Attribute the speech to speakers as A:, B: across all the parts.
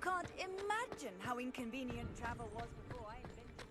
A: can't imagine how inconvenient travel was before I invented it.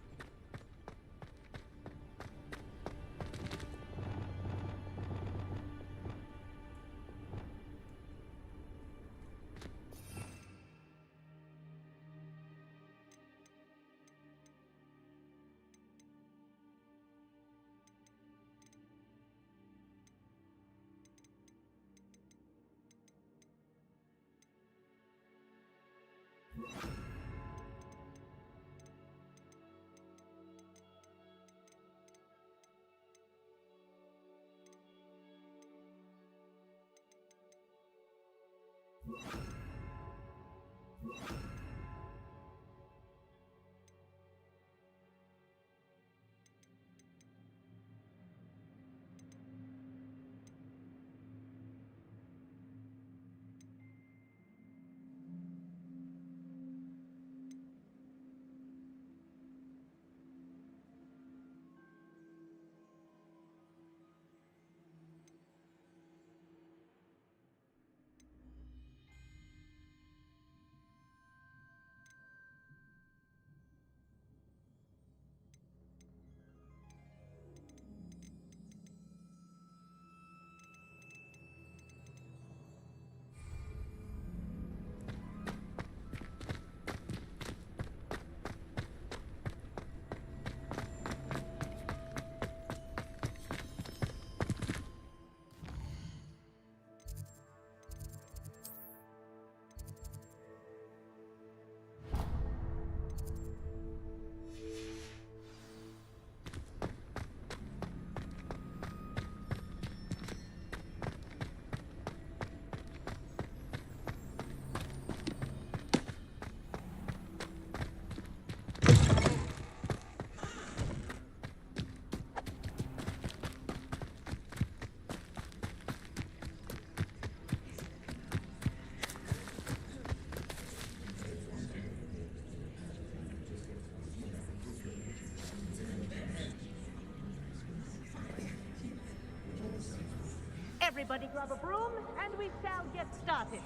B: Everybody grab a broom, and we shall get started.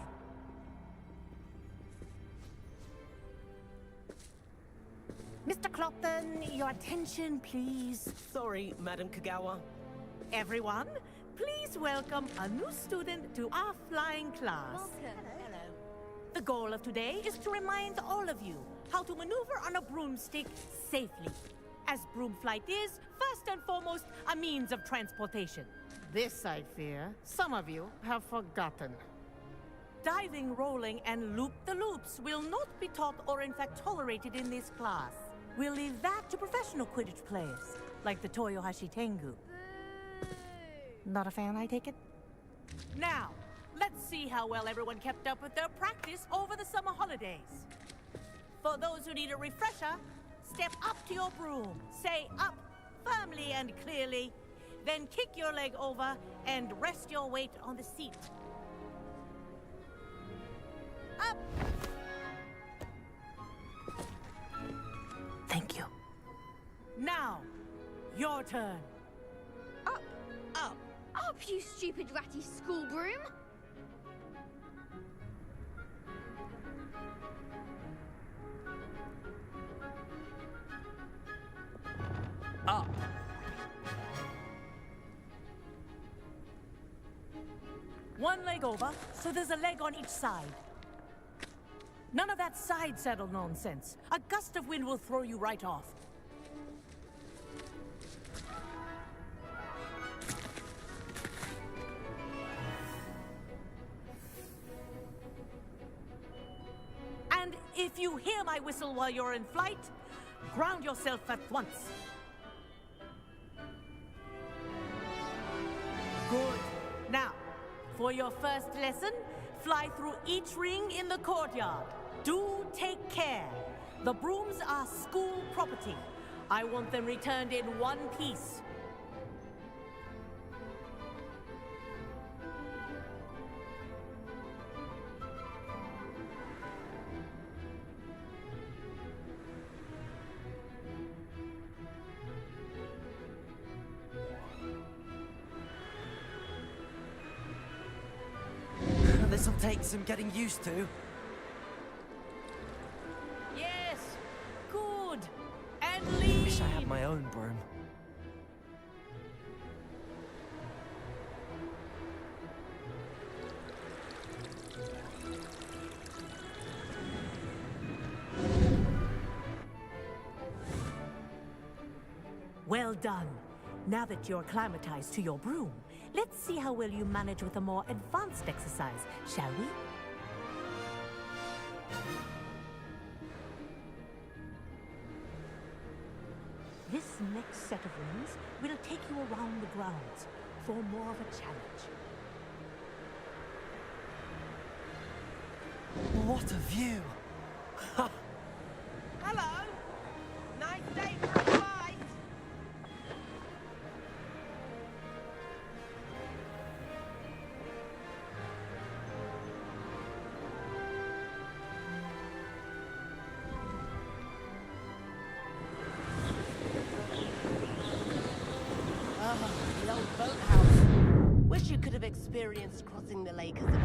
B: Mr. Clopton, your attention, please.
C: Sorry, Madam Kagawa.
B: Everyone, please welcome a new student to our flying class.
A: Welcome.
B: Hello. The goal of today is to remind all of you how to maneuver on a broomstick safely. As broom flight is, first and foremost, a means of transportation. This, I fear, some of you have forgotten. Diving, rolling, and loop-the-loops will not be taught or in fact tolerated in this class. We'll leave that to professional Quidditch players, like the Toyohashi Tengu. Not a fan, I take it? Now, let's see how well everyone kept up with their practice over the summer holidays. For those who need a refresher, step up to your broom, say up firmly and clearly, then kick your leg over and rest your weight on the seat. Up! Thank you. Now, your turn.
D: Up,
B: Up.
D: up, you stupid ratty school broom!
C: Up.
B: One leg over, so there's a leg on each side. None of that side saddle nonsense. A gust of wind will throw you right off. And if you hear my whistle while you're in flight, ground yourself at once. Good. Now, for your first lesson, fly through each ring in the courtyard. Do take care. The brooms are school property. I want them returned in one piece.
C: This'll take some getting used to. wish I had my own broom.
B: Well done. Now that you're acclimatized to your broom, let's see how well you manage with a more advanced exercise, shall we? This next set of rings will take you around the grounds for more of a challenge.
C: What a view!
E: Hello! Nice day for a fight!
F: Ah, the old boathouse. Wish you could have experienced crossing the lake as a boat.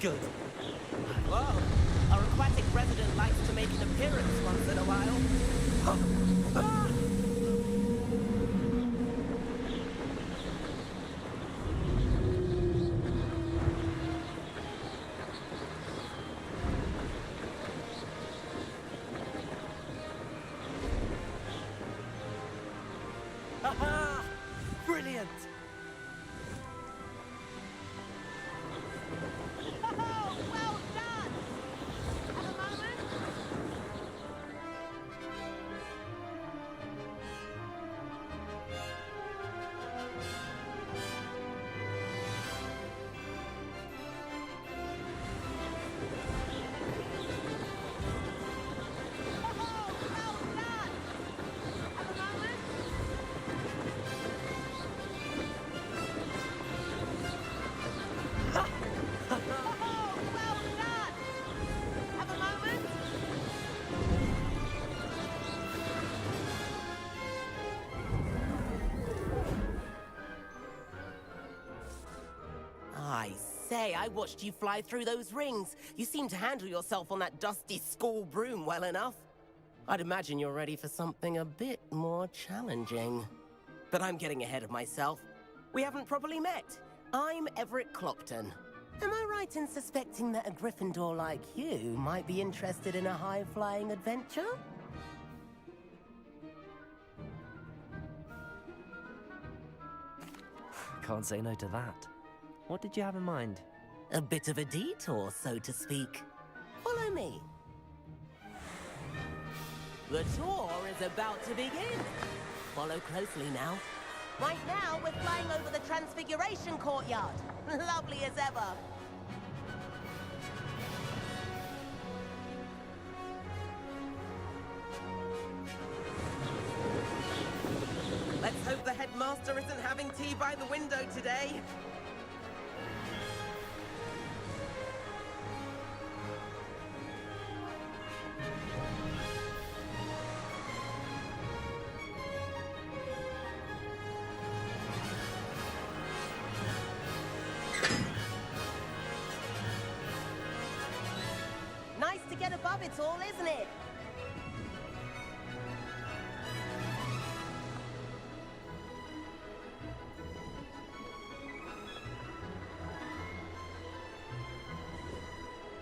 C: Good.
E: Whoa! Our aquatic resident likes to make an appearance once in a while. Ah!
C: Ha-ha! Brilliant!
B: Oh, well done! Have a moment?
E: I say, I watched you fly through those rings. You seem to handle yourself on that dusty school broom well enough. I'd imagine you're ready for something a bit more challenging. But I'm getting ahead of myself. We haven't properly met. I'm Everett Clopton. Am I right in suspecting that a Gryffindor like you might be interested in a high-flying adventure?
C: Can't say no to that. What did you have in mind?
E: A bit of a detour, so to speak. Follow me. The tour is about to begin. Follow closely now. Right now, we're flying over the Transfiguration Courtyard. Lovely as ever. Let's hope the headmaster isn't having tea by the window today. Nice to get above it all, isn't it?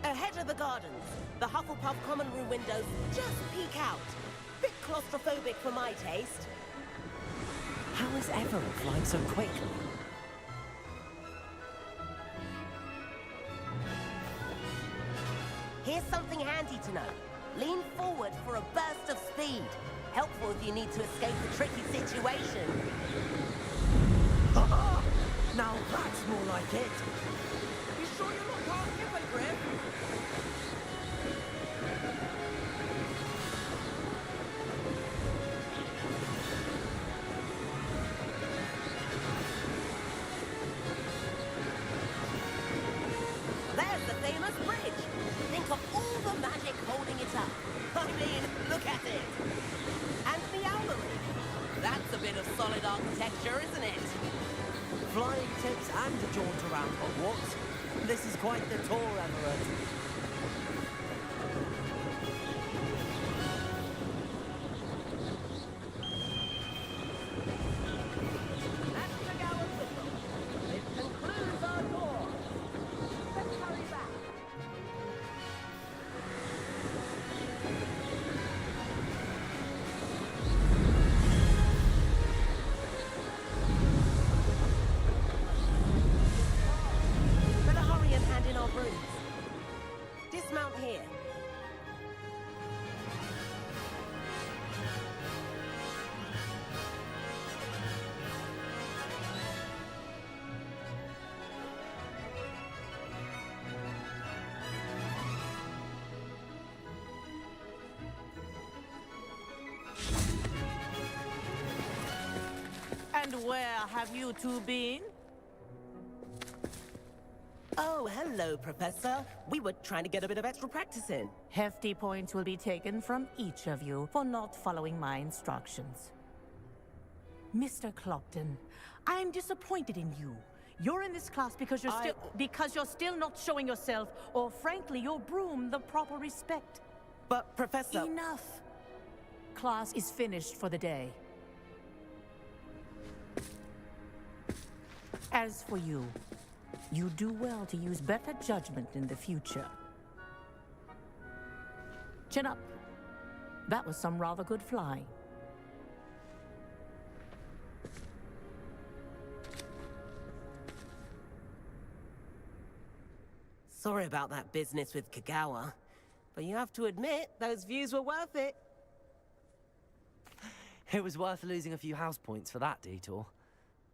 E: Ahead of the gardens, the Hufflepuff common room windows just peek out. Bit claustrophobic for my taste.
C: How is Everett flying so quickly?
E: Here's something handy to know. Lean forward for a burst of speed. Helpful if you need to escape a tricky situation.
C: Now that's more like it.
E: You sure you're not past Hippogriff? There's the famous bridge. Think of all the magic holding it up. I mean, look at it. And the owlery. That's a bit of solid architecture, isn't it?
C: Flying tips and a jaunt around Hogwarts. This is quite the tour, Emerald.
E: That's the Gower's whistle. It concludes our tour. Let's hurry back. Better hurry and hand in our brooms. Dismount here.
B: And where have you two been?
E: Oh, hello, Professor. We were trying to get a bit of extra practice in.
B: Hefty points will be taken from each of you for not following my instructions. Mr. Clopton, I'm disappointed in you. You're in this class because you're still not showing yourself, or frankly, your broom, the proper respect.
E: But, Professor...
B: Enough. Class is finished for the day. As for you, you do well to use better judgment in the future. Chin up. That was some rather good flying.
E: Sorry about that business with Kagawa, but you have to admit, those views were worth it.
C: It was worth losing a few house points for that detour.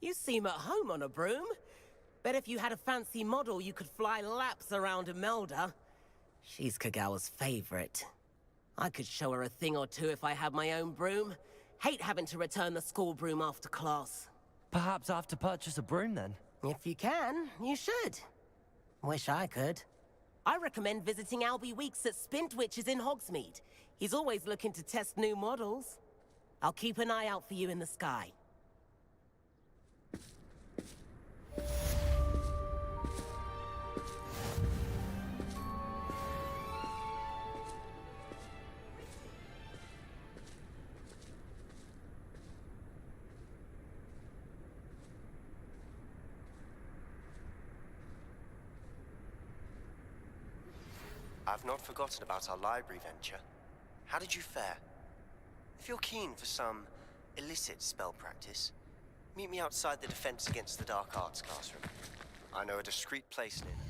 E: You seem at home on a broom. Bet if you had a fancy model, you could fly laps around Imelda. She's Kagawa's favorite. I could show her a thing or two if I had my own broom. Hate having to return the school broom after class.
C: Perhaps I have to purchase a broom then?
E: If you can, you should. Wish I could. I recommend visiting Albie Weeks at Spintwitches in Hogsmeade. He's always looking to test new models. I'll keep an eye out for you in the sky.
G: I've not forgotten about our library venture. How did you fare? If you're keen for some illicit spell practice, meet me outside the Defense Against the Dark Arts classroom. I know a discreet place near there.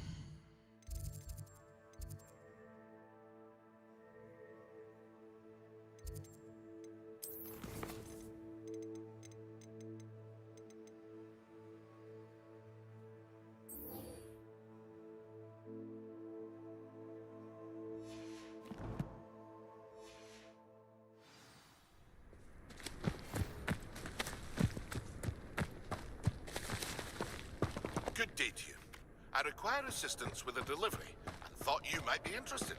H: Good day to you. I require assistance with a delivery and thought you might be interested.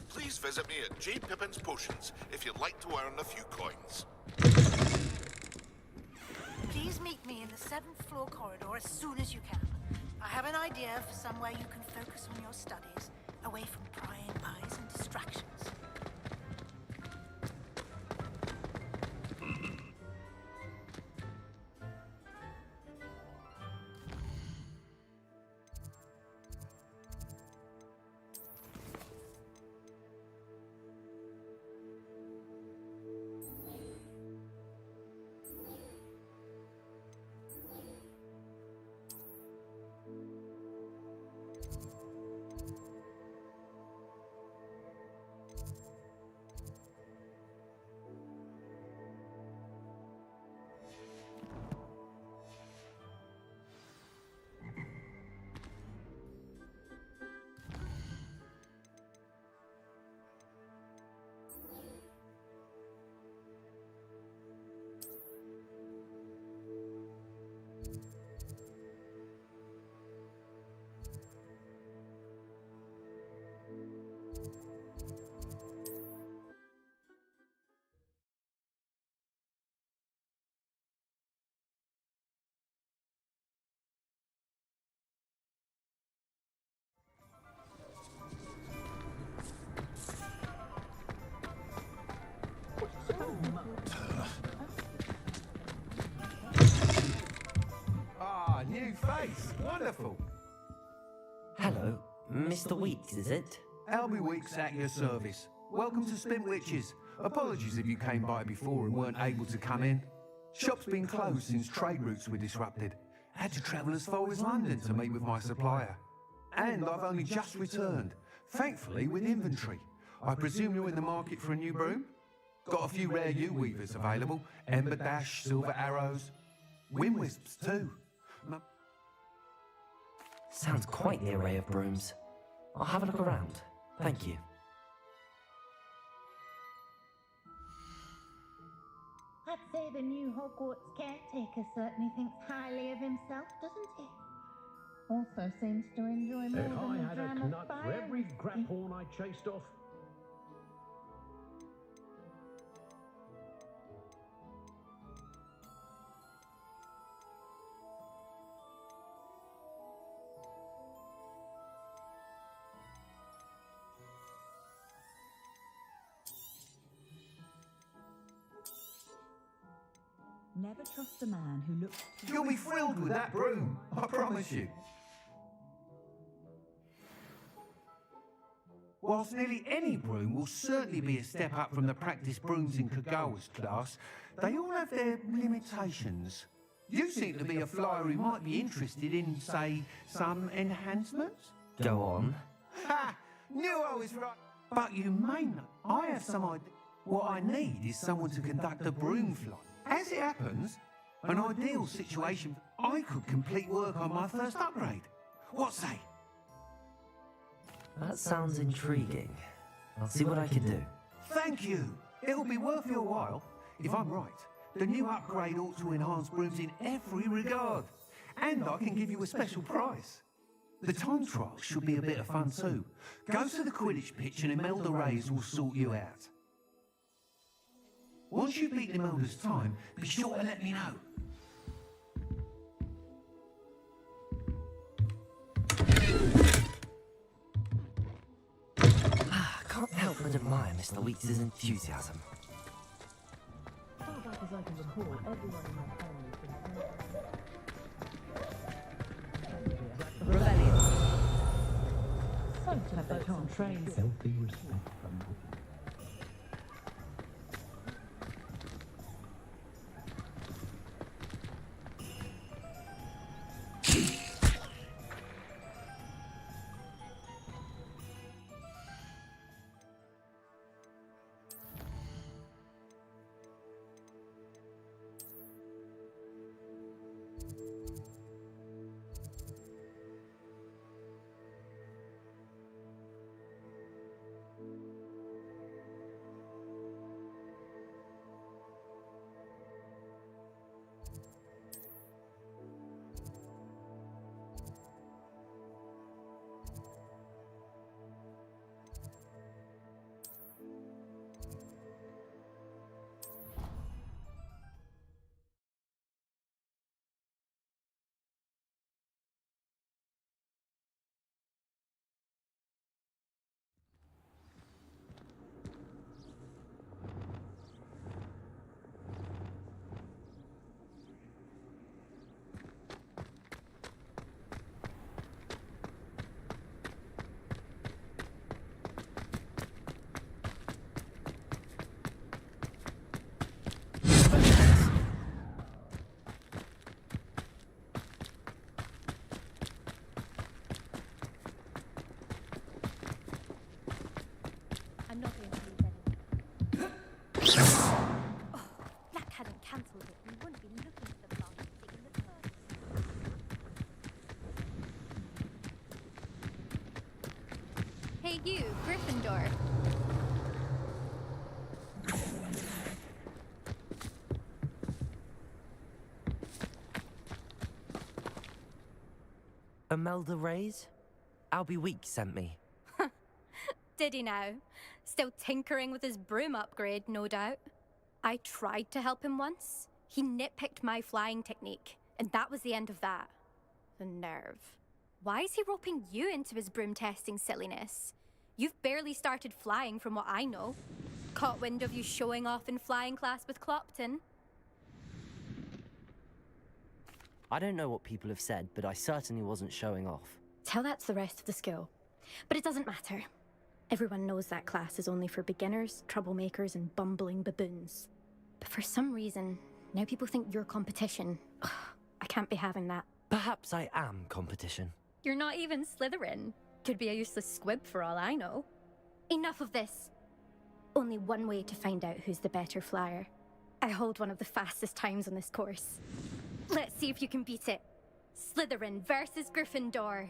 H: Please visit me at J. Pippin's Potions if you'd like to earn a few coins.
I: Please meet me in the 7th floor corridor as soon as you can. I have an idea for somewhere you can focus on your studies, away from prying eyes and distractions.
J: place. Wonderful.
C: Hello, Mr. Weeks, is it?
J: Albie Weeks at your service. Welcome to Spintwitches. Apologies if you came by before and weren't able to come in. Shop's been closed since trade routes were disrupted. Had to travel as far as London to meet with my supplier. And I've only just returned, thankfully with inventory. I presume you're in the market for a new broom? Got a few rare U-weavers available. Ember Dash, Silver Arrows, Wind Wisps too.
C: Sounds quite the array of brooms. I'll have a look around. Thank you.
K: I'd say the new Hogwarts caretaker certainly thinks highly of himself, doesn't he? Also seems to enjoy more
L: If I
K: than
L: had
K: the
L: a
K: dram of
L: nut for
K: fire
L: every
K: whiskey.
L: grapehorn I chased off.
A: Never trust a man who looks...
J: You'll be thrilled with that broom, I promise you. Whilst nearly any broom will certainly be a step up from the practice brooms in Kagawa's class, they all have their limitations. You seem to be a flyer who might be interested in, say, some enhancements?
C: Go on.
J: Ha! Knew I was right. But you may not. I have some idea. What I need is someone to conduct a broom flight. As it happens, an ideal situation. I could complete work on my first upgrade. What say?
C: That sounds intriguing. I'll see what I can do.
J: Thank you. It'll be worth your while. If I'm right, the new upgrade ought to enhance brooms in every regard. And I can give you a special price. The time trial should be a bit of fun too. Go to the Quidditch pitch and Imelda Reyes will sort you out. Once you beat Imelda's time, be sure to let me know.
C: Can't help but admire Mr. Weeks' enthusiasm.
A: Far back as I can recall, everyone in my family
C: Rebellion.
A: so to vote on trains.
L: Healthy respect from
D: I'm not going to leave any. Oh, Black hadn't cancelled it. We wouldn't be looking for the blasted thing in the first. Hey you, Gryffindor.
C: Imelda Reyes? Albie Weeks sent me.
D: Did he now? Still tinkering with his broom upgrade, no doubt. I tried to help him once. He nitpicked my flying technique, and that was the end of that. The nerve. Why is he roping you into his broom testing silliness? You've barely started flying from what I know. Caught wind of you showing off in flying class with Clopton.
C: I don't know what people have said, but I certainly wasn't showing off.
D: Tell that to the rest of the school. But it doesn't matter. Everyone knows that class is only for beginners, troublemakers, and bumbling baboons. But for some reason, now people think you're competition. Ugh, I can't be having that.
C: Perhaps I am competition.
D: You're not even Slytherin. Could be a useless squib for all I know. Enough of this. Only one way to find out who's the better flyer. I hold one of the fastest times on this course. Let's see if you can beat it. Slytherin versus Gryffindor.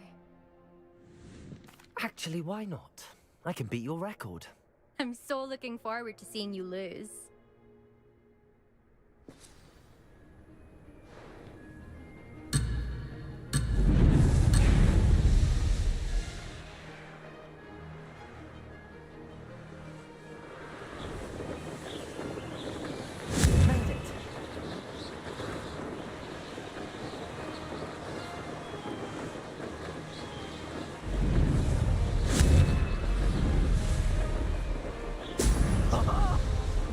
C: Actually, why not? I can beat your record.
D: I'm so looking forward to seeing you lose.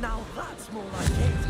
C: Now that's more like it.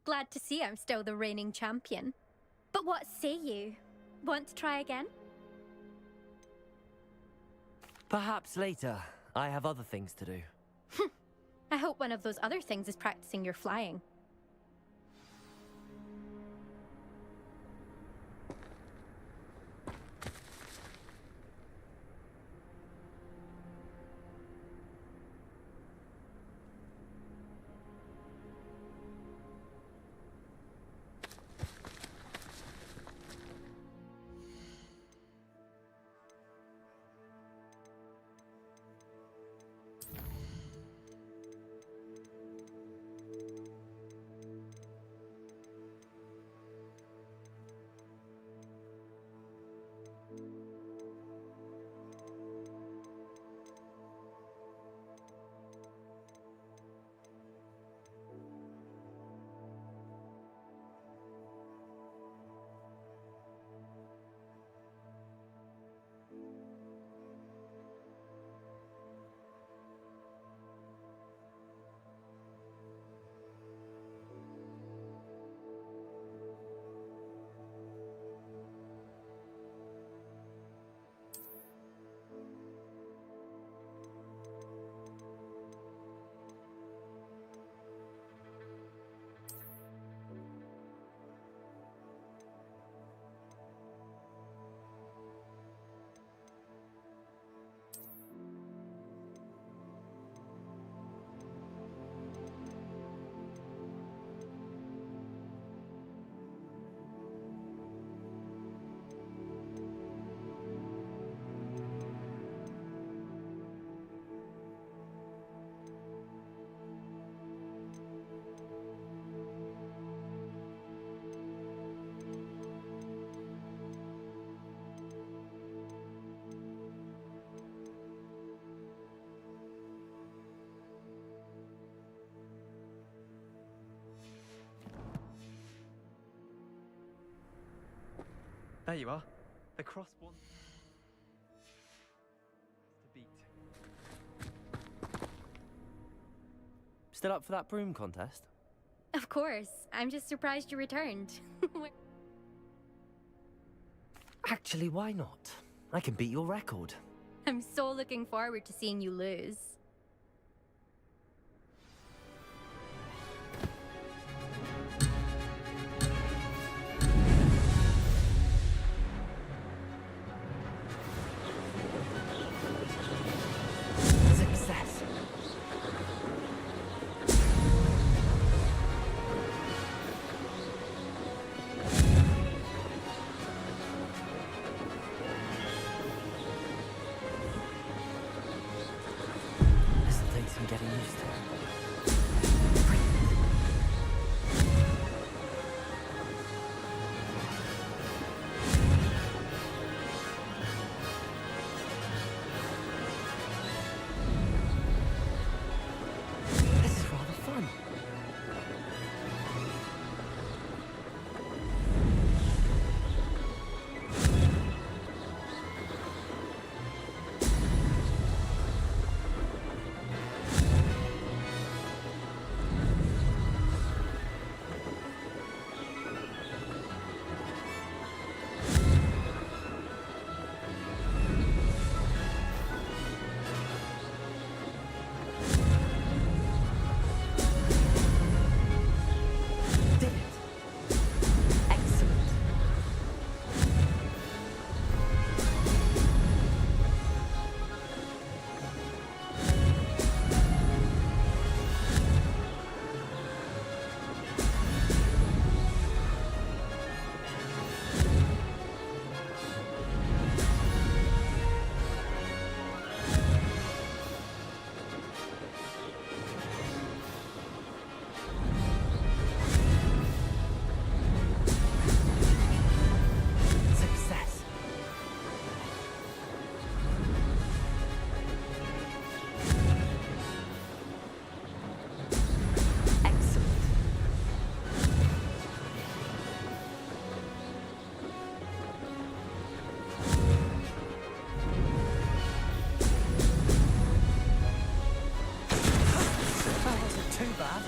D: Glad to see I'm still the reigning champion. But what say you? Want to try again?
C: Perhaps later. I have other things to do.
D: I hope one of those other things is practicing your flying.
M: There you are. The cross one. To beat.
C: Still up for that broom contest?
D: Of course. I'm just surprised you returned.
C: Actually, why not? I can beat your record.
D: I'm so looking forward to seeing you lose.
C: Success. This'll take some getting used to. This is rather fun. Did it. Excellent. Success. Excellent. That wasn't too bad.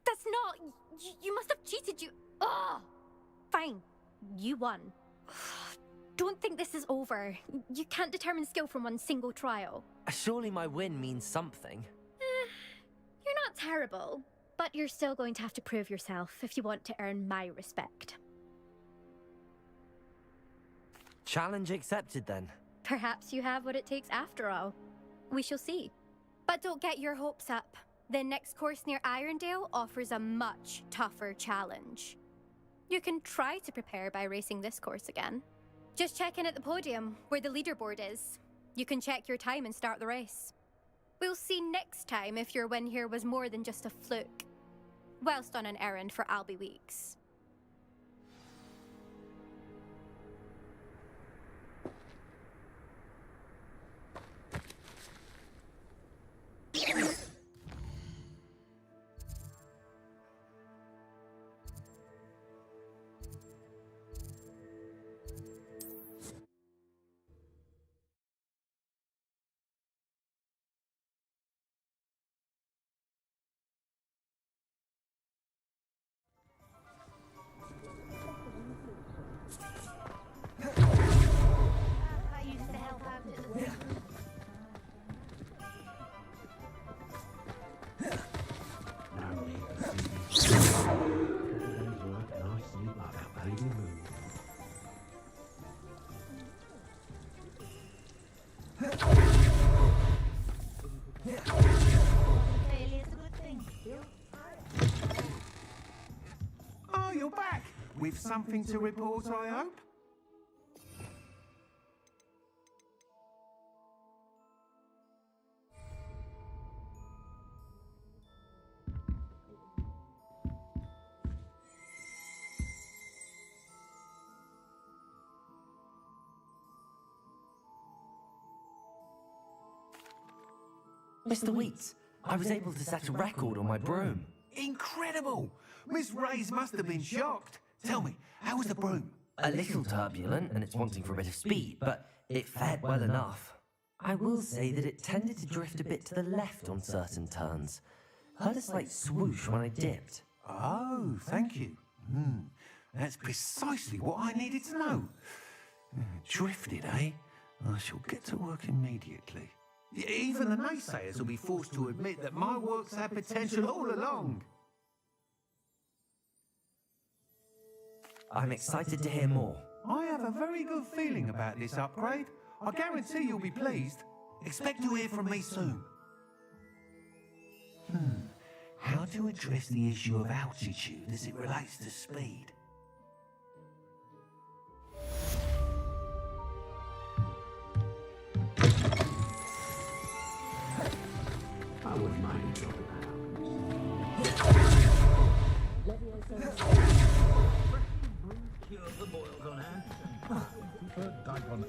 D: That's not... You must have cheated, you... Ugh! Fine. You won. Don't think this is over. You can't determine skill from one single trial.
C: Surely my win means something.
D: You're not terrible, but you're still going to have to prove yourself if you want to earn my respect.
C: Challenge accepted then.
D: Perhaps you have what it takes after all. We shall see. But don't get your hopes up. The next course near Irondale offers a much tougher challenge. You can try to prepare by racing this course again. Just check in at the podium, where the leaderboard is. You can check your time and start the race. We'll see next time if your win here was more than just a fluke. Whilst on an errand for Albie Weeks.
K: I used to help out at the
L: No need to see me. Every day's work and I sleep like that baby moon.
K: Failure is a good thing.
J: Oh, you're back! With something to report, I hope?
C: Mr. Wheats, I was able to set a record on my broom.
J: Incredible! Miss Reyes must have been shocked. Tell me, how was the broom?
C: A little turbulent and it's wanting for a bit of speed, but it fared well enough. I will say that it tended to drift a bit to the left on certain turns. Heard a slight swoosh when I dipped.
J: Oh, thank you. That's precisely what I needed to know. Drifted, eh? I shall get to work immediately. Even the naysayers will be forced to admit that my work's had potential all along.
C: I'm excited to hear more.
J: I have a very good feeling about this upgrade. I guarantee you'll be pleased. Expect to hear from me soon. How to address the issue of altitude as it relates to speed?
L: I wouldn't mind dropping Cure the boils on hand. Preferred dive on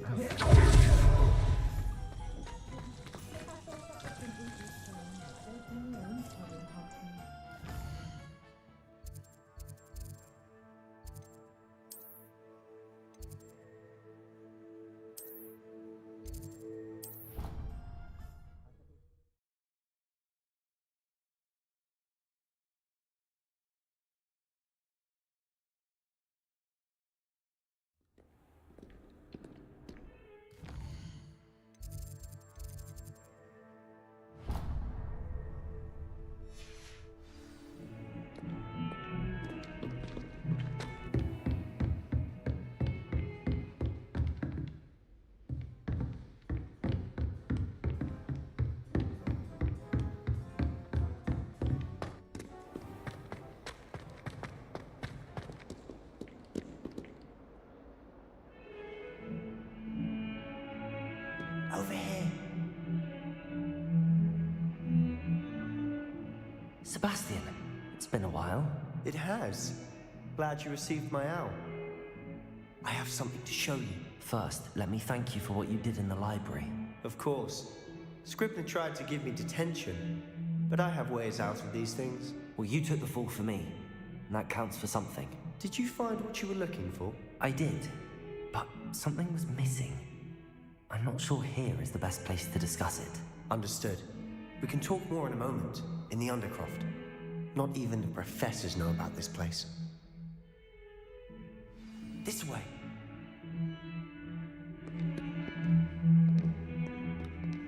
C: Over here. Sebastian, it's been a while.
G: It has. Glad you received my owl. I have something to show you.
C: First, let me thank you for what you did in the library.
G: Of course. Scribner tried to give me detention, but I have ways out of these things.
C: Well, you took the fall for me, and that counts for something.
G: Did you find what you were looking for?
C: I did, but something was missing. I'm not sure here is the best place to discuss it.
G: Understood. We can talk more in a moment, in the Undercroft. Not even the professors know about this place. This way.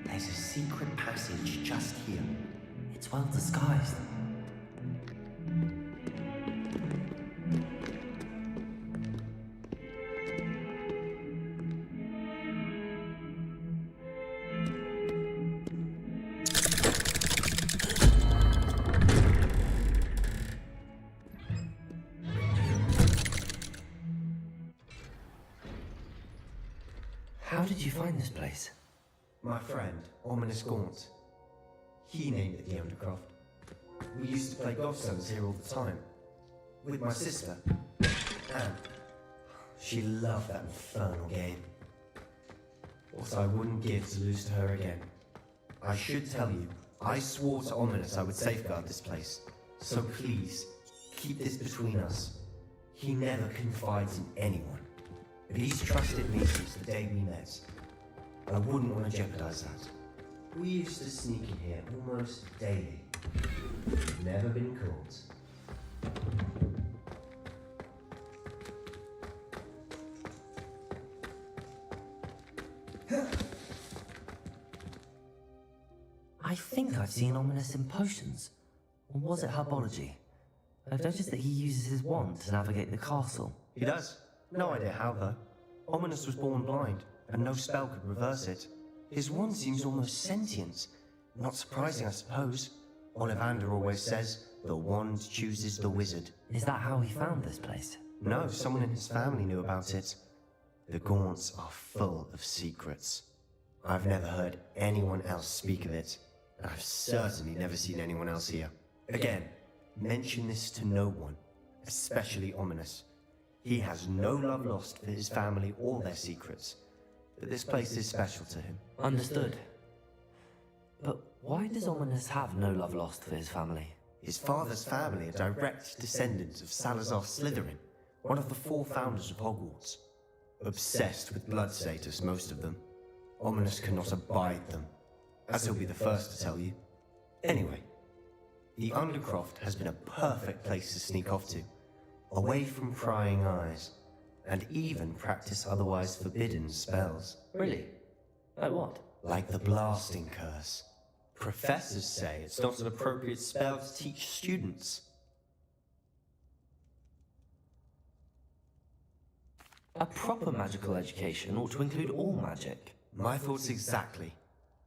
G: There's a secret passage just here.
C: It's well disguised. How did you find this place?
G: My friend, Ominous Gaunt. He named it the Undercroft. We used to play gobstones here all the time. With my sister, Anne. She loved that infernal game. What I wouldn't give to lose to her again. I should tell you, I swore to Ominous I would safeguard this place. So please, keep this between us. He never confides in anyone. But he's trusted me since the day we met. I wouldn't want to jeopardize that. We used to sneak in here almost daily. Never been caught.
C: I think I've seen Ominous in potions. Or was it herbology? I've noticed that he uses his wand to navigate the castle.
G: He does. No idea how, though. Ominous was born blind, and no spell could reverse it. His wand seems almost sentient. Not surprising, I suppose. Ollivander always says, the wand chooses the wizard.
C: Is that how he found this place?
G: No, someone in his family knew about it. The Gaunts are full of secrets. I've never heard anyone else speak of it, and I've certainly never seen anyone else here. Again, mention this to no one, especially Ominous. He has no love lost for his family or their secrets, but this place is special to him.
C: Understood. But why does Ominous have no love lost for his family?
G: His father's family are direct descendants of Salazar Slytherin, one of the 4 founders of Hogwarts. Obsessed with blood status, most of them. Ominous cannot abide them, as he'll be the first to tell you. Anyway, the Undercroft has been a perfect place to sneak off to, away from prying eyes, and even practice otherwise forbidden spells.
C: Really? Like what?
G: Like the blasting curse. Professors say it's not an appropriate spell to teach students.
C: A proper magical education ought to include all magic.
G: My thoughts exactly.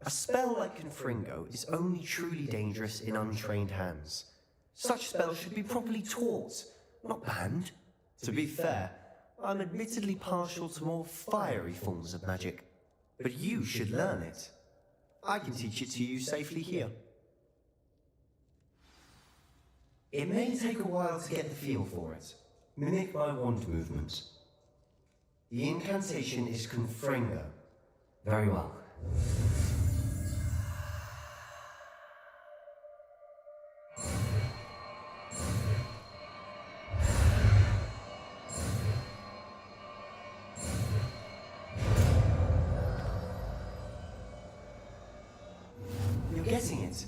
G: A spell like Confringo is only truly dangerous in untrained hands. Such spells should be properly taught, not banned. To be fair, I'm admittedly partial to more fiery forms of magic, but you should learn it. I can teach it to you safely here. It may take a while to get the feel for it. Mimic my wand movements. The incantation is Confringo.
C: Very well.
G: You're getting it.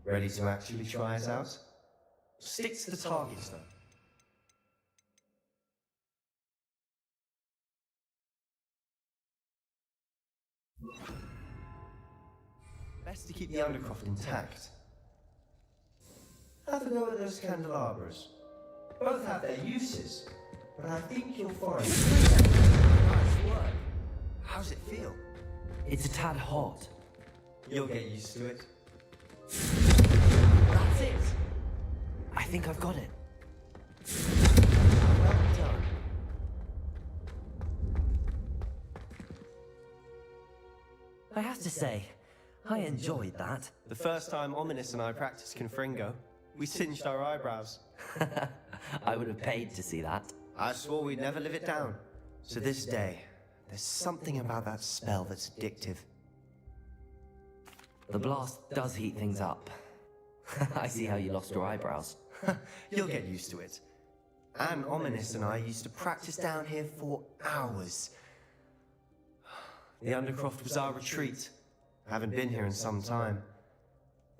G: Ready to actually try it out? Stick to the targets, though. Best to keep the Undercroft intact. Have a go at those candelabras. Both have their uses, but I think you'll find... Nice work. How's it feel?
C: It's a tad hot.
G: You'll get used to it. That's it!
C: I think I've got it.
G: Well done.
C: I have to say, I enjoyed that.
G: The first time Ominous and I practiced Confringo, we singed our eyebrows.
C: I would have paid to see that.
G: I swore we'd never live it down. To this day, there's something about that spell that's addictive.
C: The blast does heat things up. I see how you lost your eyebrows.
G: You'll get used to it. Anne, Ominous and I used to practice down here for hours. The Undercroft was our retreat. I haven't been here in some time.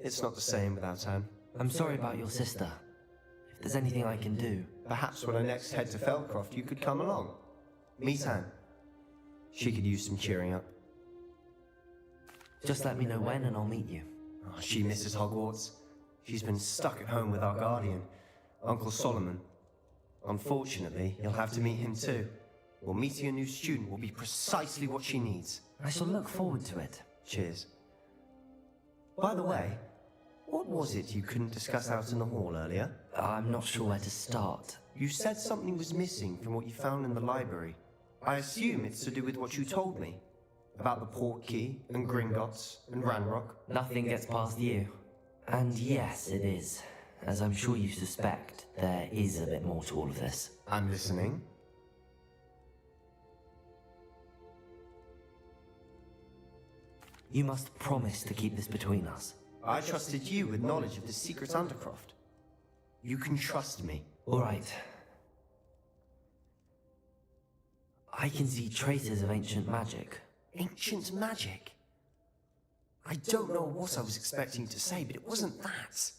G: It's not the same without Anne.
C: I'm sorry about your sister. If there's anything I can do...
G: Perhaps when I next head to Feldcroft, you could come along. Meet Anne. She could use some cheering up.
C: Just let me know when and I'll meet you.
G: Oh, she misses Hogwarts. She's been stuck at home with our guardian, Uncle Solomon. Unfortunately, you'll have to meet him too. Well, meeting a new student will be precisely what she needs.
C: I shall look forward to it.
G: Cheers. By the way, what was it you couldn't discuss out in the hall earlier?
C: I'm not sure where to start.
G: You said something was missing from what you found in the library. I assume it's to do with what you told me. About the Portkey, and Gringotts, and Ranrock.
C: Nothing gets past you. And yes, it is. As I'm sure you suspect, there is a bit more to all of this.
G: I'm listening.
C: You must promise to keep this between us.
G: I trusted you with knowledge of the secret Undercroft. You can trust me.
C: All right. I can see traces of ancient magic.
G: Ancient magic? I don't know what I was expecting to say, but it wasn't that.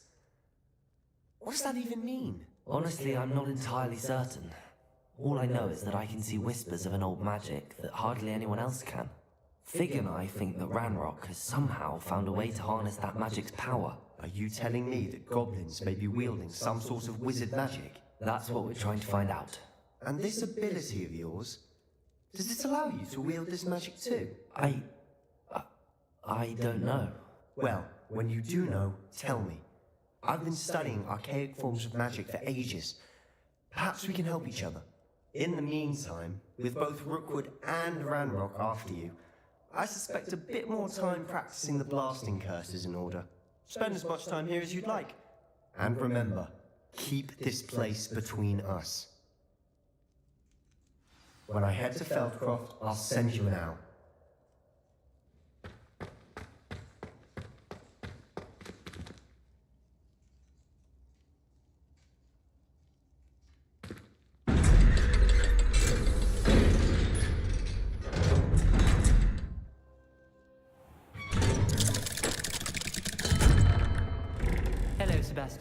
G: What does that even mean?
C: Honestly, I'm not entirely certain. All I know is that I can see whispers of an old magic that hardly anyone else can. Fig and I think that Ranrock has somehow found a way to harness that magic's power.
G: Are you telling me that goblins may be wielding some sort of wizard magic?
C: That's what we're trying to find out.
G: And this ability of yours, does it allow you to wield this magic too?
C: I don't know.
G: Well, when you do know, tell me. I've been studying archaic forms of magic for ages. Perhaps we can help each other. In the meantime, with both Rookwood and Ranrock after you, I suspect a bit more time practicing the blasting curse is in order. Spend as much time here as you'd like. And remember, keep this place between us. When I head to Feldcroft, I'll send you an owl.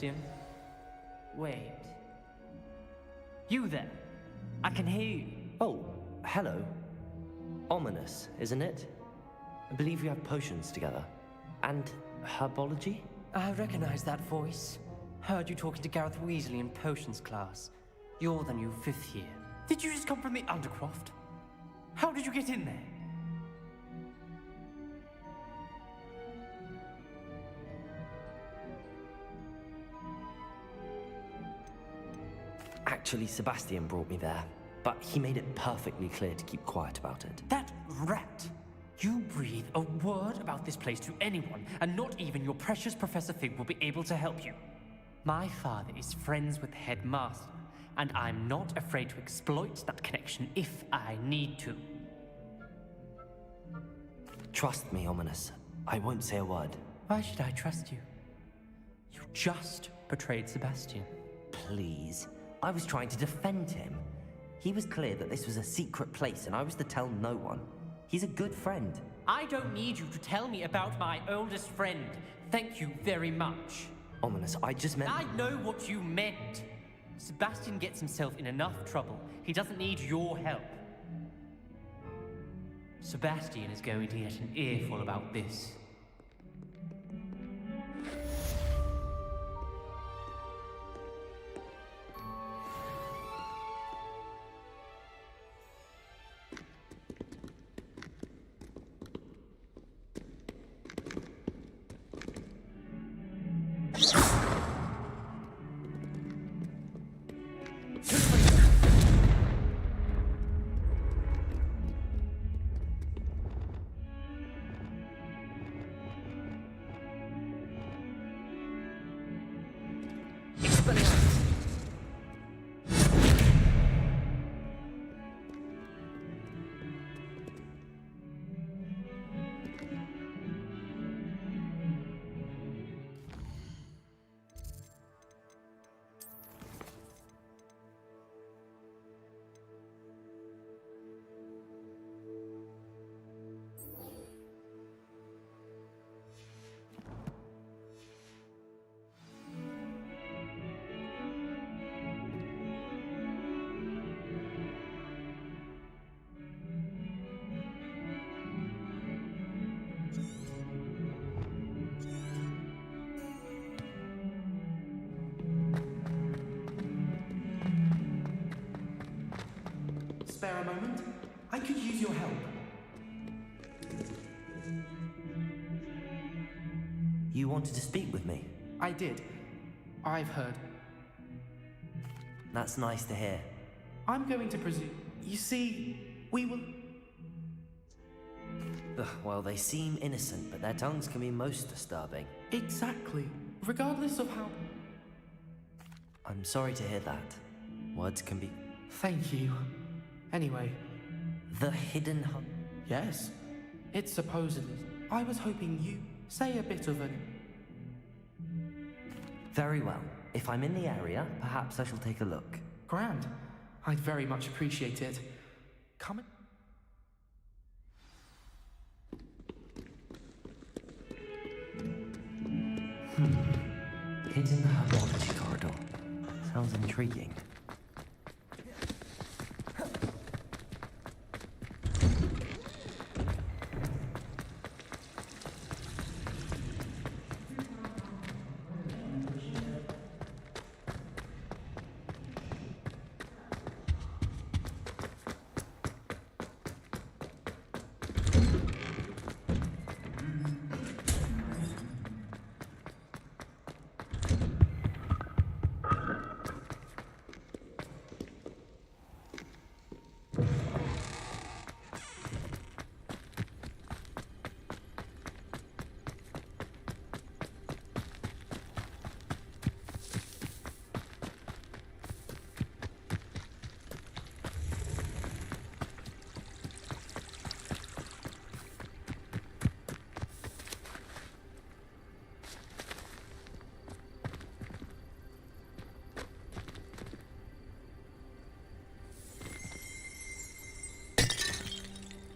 M: Sebastian. Wait. You there? I can hear you.
C: Oh, hello. Ominous, isn't it? I believe we have potions together. And herbology?
M: I recognize that voice. Heard you talking to Gareth Weasley in potions class. You're the new 5th year. Did you just come from the Undercroft? How did you get in there?
C: Actually, Sebastian brought me there, but he made it perfectly clear to keep quiet about it.
M: That rat! You breathe a word about this place to anyone, and not even your precious Professor Fig will be able to help you. My father is friends with the headmaster, and I'm not afraid to exploit that connection if I need to.
C: Trust me, Ominous. I won't say a word.
M: Why should I trust you? You just betrayed Sebastian.
C: Please. I was trying to defend him. He was clear that this was a secret place and I was to tell no one. He's a good friend.
M: I don't need you to tell me about my oldest friend. Thank you very much.
C: Ominous, I just meant...
M: I know what you meant. Sebastian gets himself in enough trouble. He doesn't need your help. Sebastian is going to get an earful about this.
N: Spare a moment? I could use your help.
C: You wanted to speak with me?
N: I did. I've heard.
C: That's nice to hear.
N: I'm going to presume... You see, we will...
C: Well, they seem innocent, but their tongues can be most disturbing.
N: Exactly. Regardless of how...
C: I'm sorry to hear that. Words can be...
N: Thank you. Anyway...
C: The hidden hub?
N: Yes. It's supposedly... I was hoping you say a bit of an...
C: Very well. If I'm in the area, perhaps I shall take a look.
N: Grand. I'd very much appreciate it. Come
C: Hidden herbology corridor. Sounds intriguing.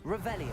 C: Revelio.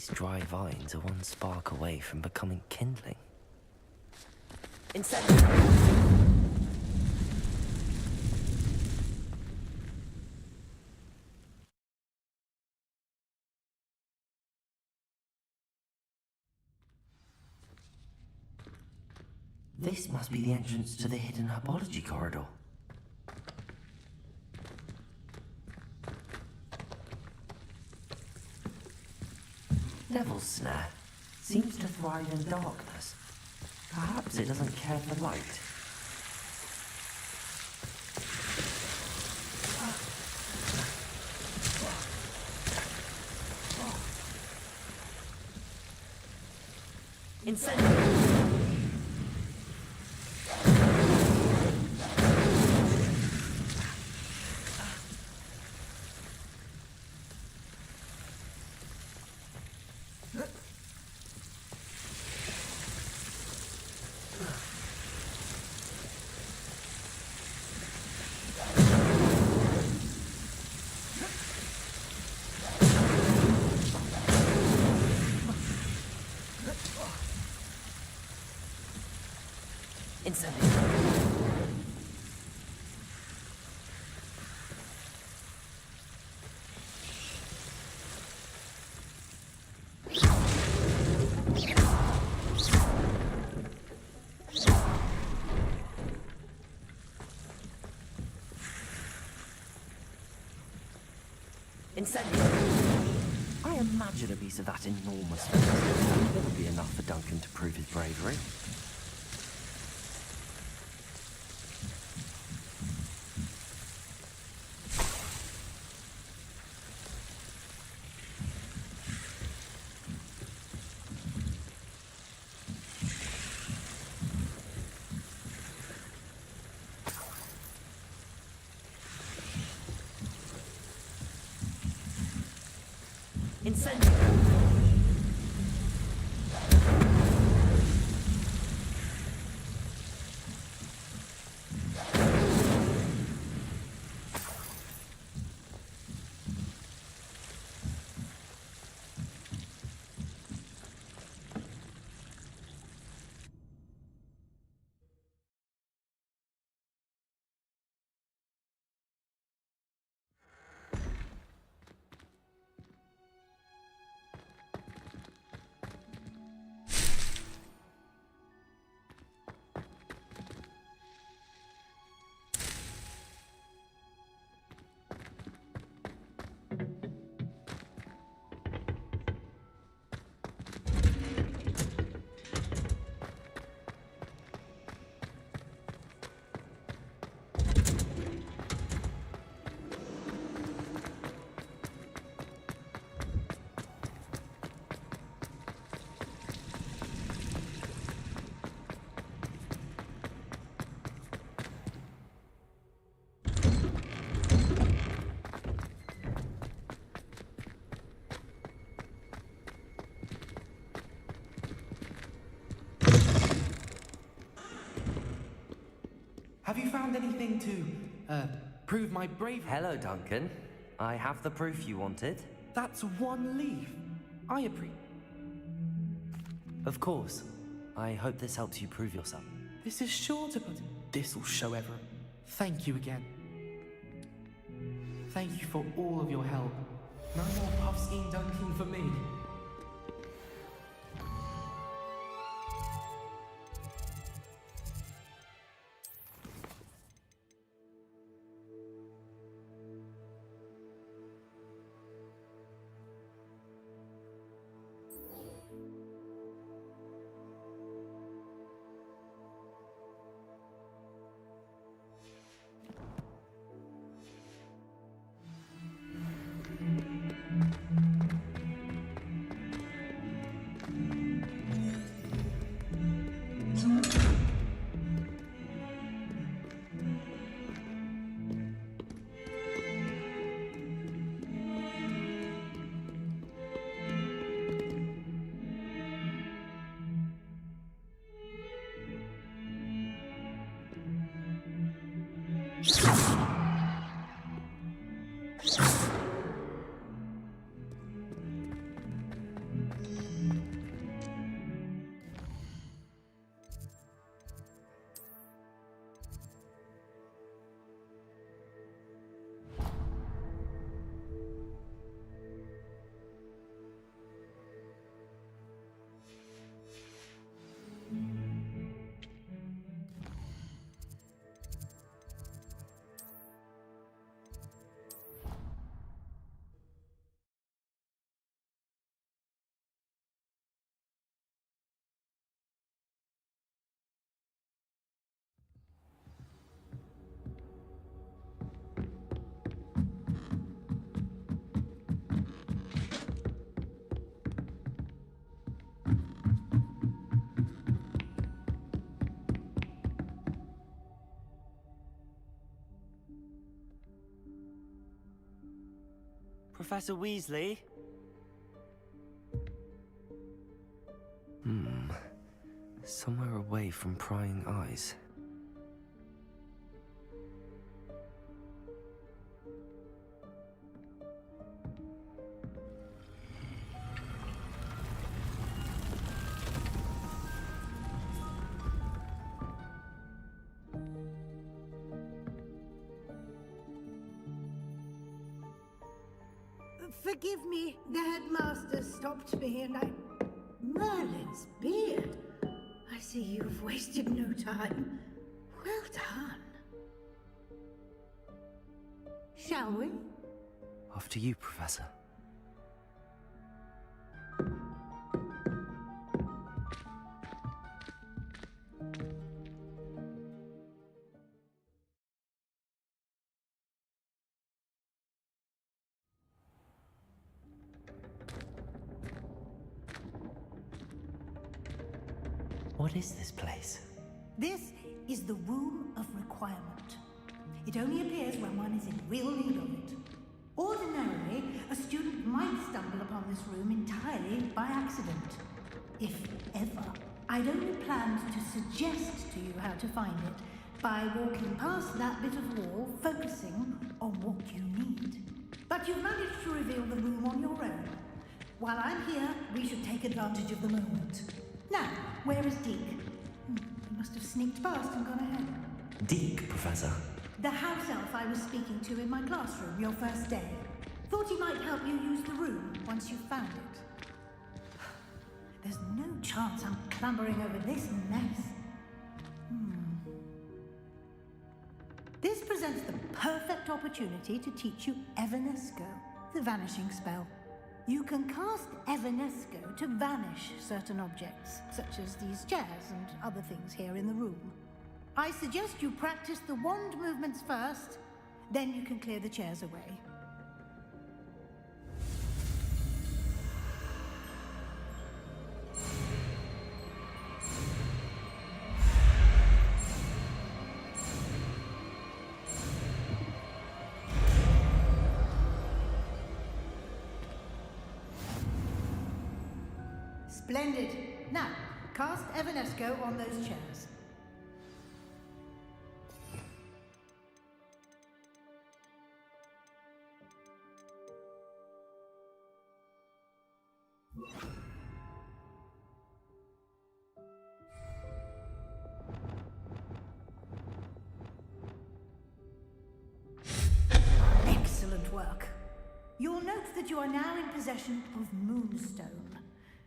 C: These dry vines are one spark away from becoming kindling. Incendiary! This must be the entrance to the hidden herbology corridor. Devil's Snare seems to thrive in darkness. Perhaps it doesn't care for light. Incendiary! Incendiary! I imagine a piece of that enormous that wouldn't be enough for Duncan to prove his bravery. Incendiary!
N: Have you found anything to, prove my bravery?
C: Hello, Duncan. I have the proof you wanted.
N: That's one leaf. I appreciate.
C: Of course. I hope this helps you prove yourself.
N: This is sure to put... This'll show everyone. Thank you again. Thank you for all of your help. No more puff scheme dunking for me.
O: Professor Weasley?
C: Somewhere away from prying eyes.
I: Forgive me, the headmaster stopped me and I... Merlin's beard. I see you've wasted no time. Well done. Shall we?
C: After you, Professor. What is this place?
I: This is the Room of Requirement. It only appears when one is in real need of it. Ordinarily, a student might stumble upon this room entirely by accident. If ever. I'd only planned to suggest to you how to find it by walking past that bit of wall, focusing on what you need. But you've managed to reveal the room on your own. While I'm here, we should take advantage of the moment. Now, where is Deke? He must have sneaked past and gone ahead.
C: Deke, Professor.
I: The house elf I was speaking to in my classroom your first day. Thought he might help you use the room once you found it. There's no chance I'm clambering over this mess. This presents the perfect opportunity to teach you Evanesco, the vanishing spell. You can cast Evanesco to vanish certain objects, such as these chairs and other things here in the room. I suggest you practice the wand movements first, then you can clear the chairs away. Splendid. Now, cast Evanesco on those chairs. Excellent work. You'll note that you are now in possession of Moonstone.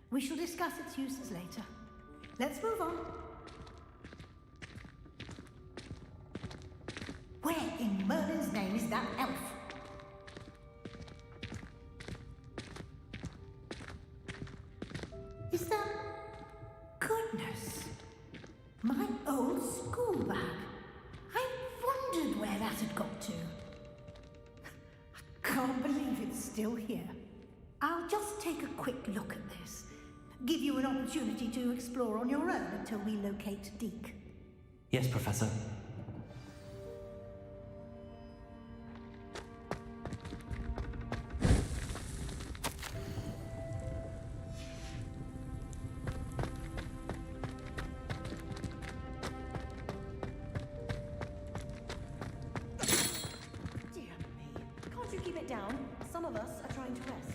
I: We shall discuss its uses later. Let's move on. Where in Merlin's name is that elf? Is that... Goodness! My old school bag. I wondered where that had got to. I can't believe it's still here. I'll just take a quick look at this. Give you an opportunity to explore on your own until we locate Deke.
C: Yes, Professor.
A: Dear me. Can't you keep it down? Some of us are trying to rest.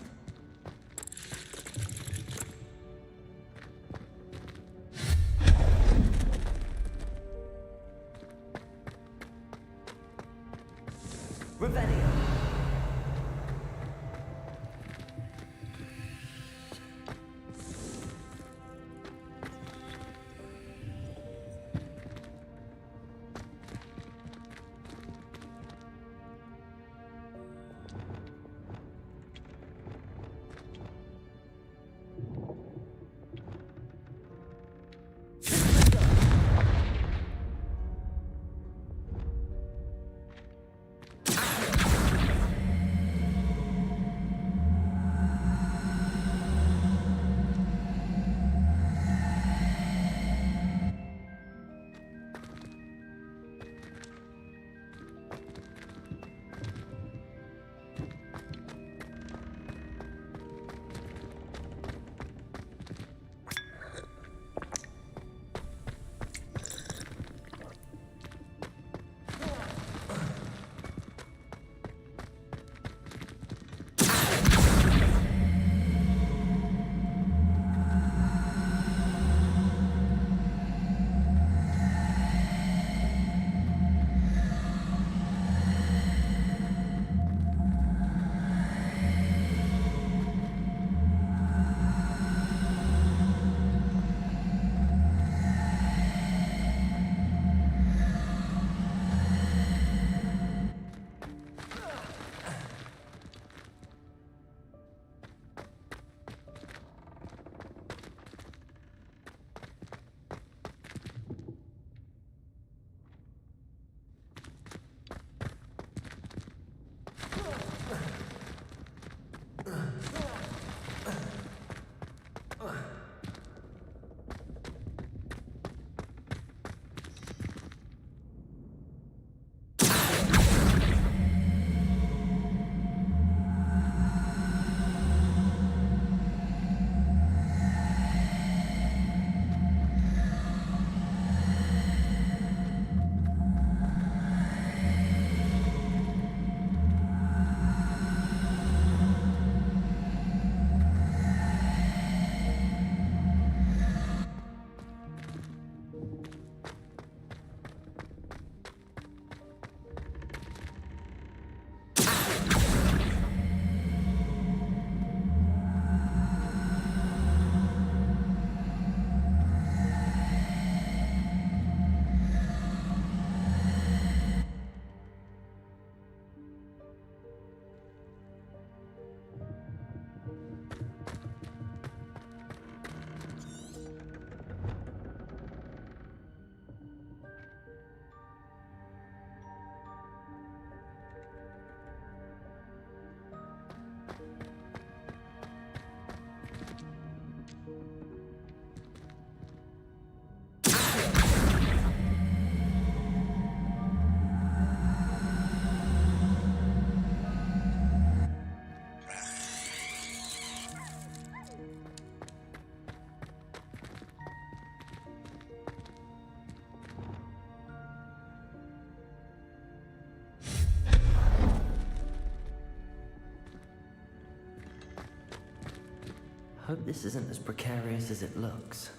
C: this isn't as precarious as it looks.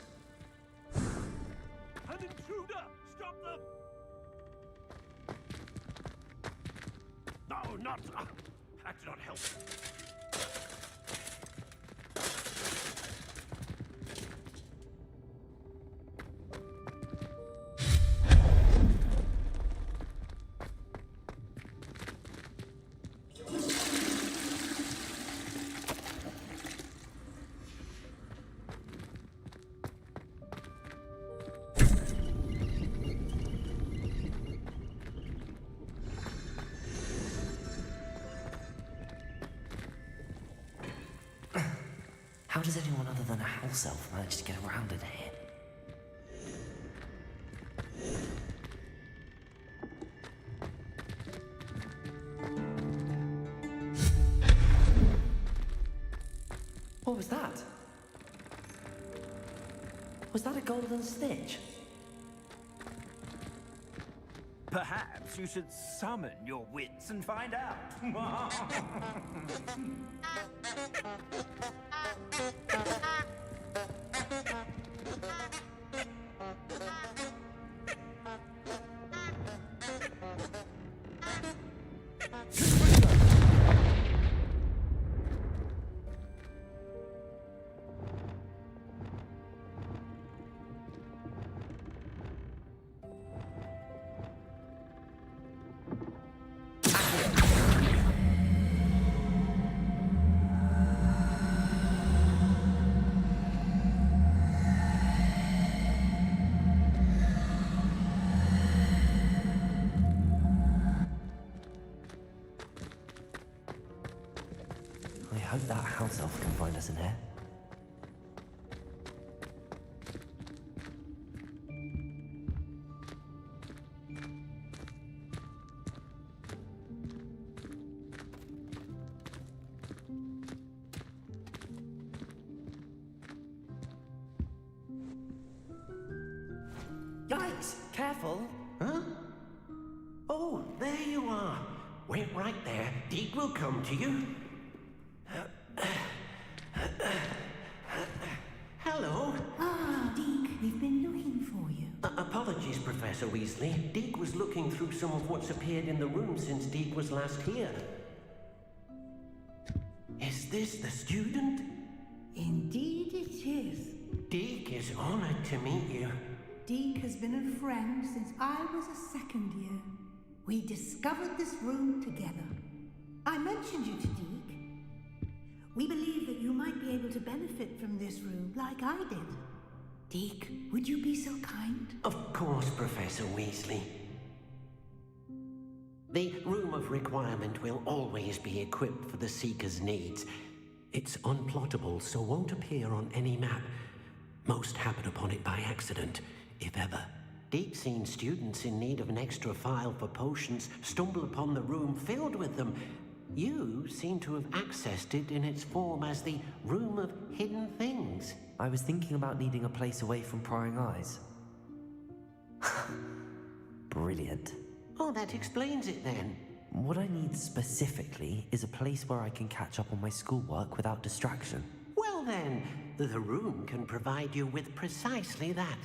O: An intruder! Stop them! No, not... that did not help.
C: How does anyone other than a house elf manage to get around in here? What was that? Was that a golden stitch?
O: Perhaps you should summon your wits and find out.
C: I hope that house elf can find us in here.
L: Yikes! Careful! Huh? Oh, there you are. Wait right there. Deke will come to you. Hello.
I: Ah, Deke, we've been looking for you.
L: Apologies, Professor Weasley. Deke was looking through some of what's appeared in the room since Deke was last here. Is this the student?
I: Indeed it is.
L: Deke is honored to meet you.
I: Deke has been a friend since I was a second year. We discovered this room together. I mentioned you to Deke. We believe that you might be able to benefit from this room like I did. Deke, would you be so kind?
L: Of course, Professor Weasley. The Room of Requirement will always be equipped for the Seeker's needs. It's unplottable, so won't appear on any map. Most happen upon it by accident, if ever. Deke's seen students in need of an extra file for potions stumble upon the room filled with them. You seem to have accessed it in its form as the Room of Hidden Things.
C: I was thinking about needing a place away from prying eyes. Brilliant.
L: Oh, that explains it then.
C: What I need specifically is a place where I can catch up on my schoolwork without distraction.
L: Well then, the room can provide you with precisely that.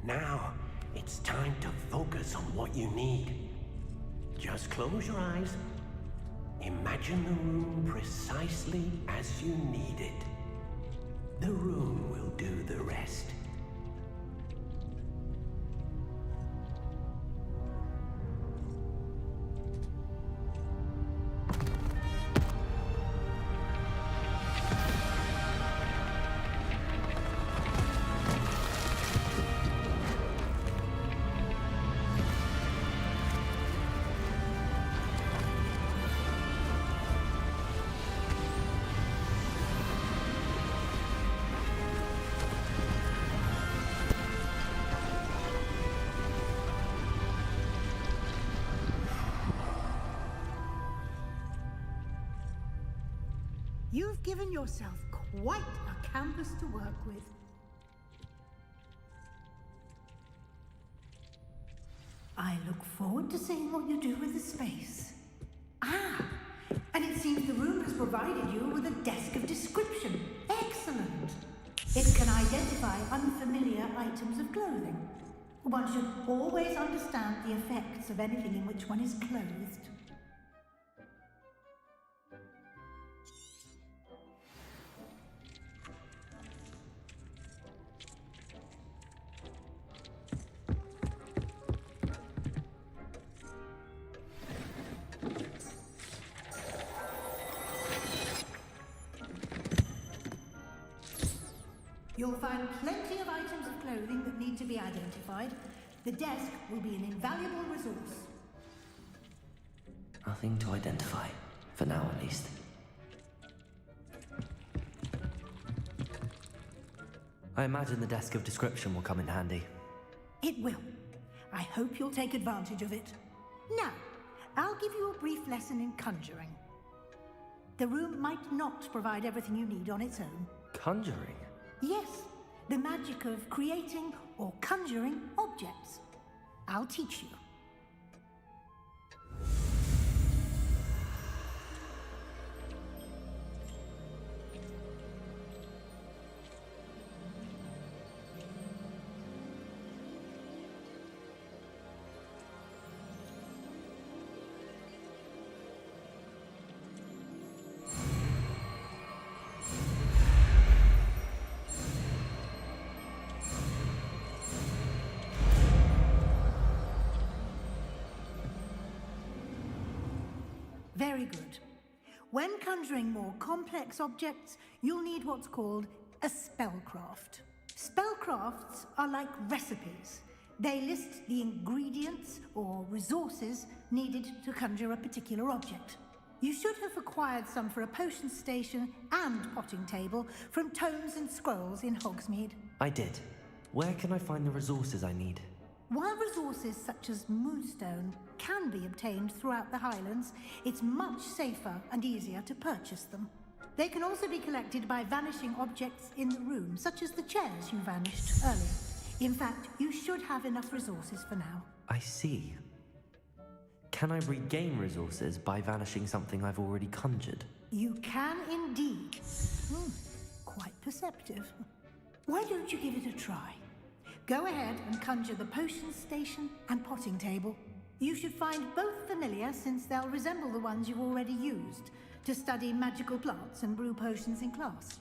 L: Now, it's time to focus on what you need. Just close your eyes. Imagine the room precisely as you need it. The room will do the rest.
I: You've given yourself quite a campus to work with. I look forward to seeing what you do with the space. Ah, and it seems the room has provided you with a desk of description. identify unfamiliar items of clothing. One should always understand the effects of anything in which one is clothed. You'll find plenty of items of clothing that need to be identified. The desk will be an invaluable resource.
C: Nothing to identify, for now at least. I imagine the desk of description will come in handy.
I: It will. I hope you'll take advantage of it. Now, I'll give you a brief lesson in conjuring. The room might not provide everything you need on its own.
C: Conjuring?
I: Yes, the magic of creating or conjuring objects. I'll teach you. Very good. When conjuring more complex objects, you'll need what's called a spellcraft. Spellcrafts are like recipes. They list the ingredients or resources needed to conjure a particular object. You should have acquired some for a potion station and potting table from tomes and scrolls in Hogsmeade.
C: I did. Where can I find the resources I need?
I: While resources such as moonstone can be obtained throughout the Highlands, it's much safer and easier to purchase them. They can also be collected by vanishing objects in the room, such as the chairs you vanished earlier. In fact, you should have enough resources for now.
C: I see. Can I regain resources by vanishing something I've already conjured?
I: You can indeed. Quite perceptive. Why don't you give it a try? Go ahead and conjure the potion station and potting table. You should find both familiar, since they'll resemble the ones you've already used to study magical plants and brew potions in class.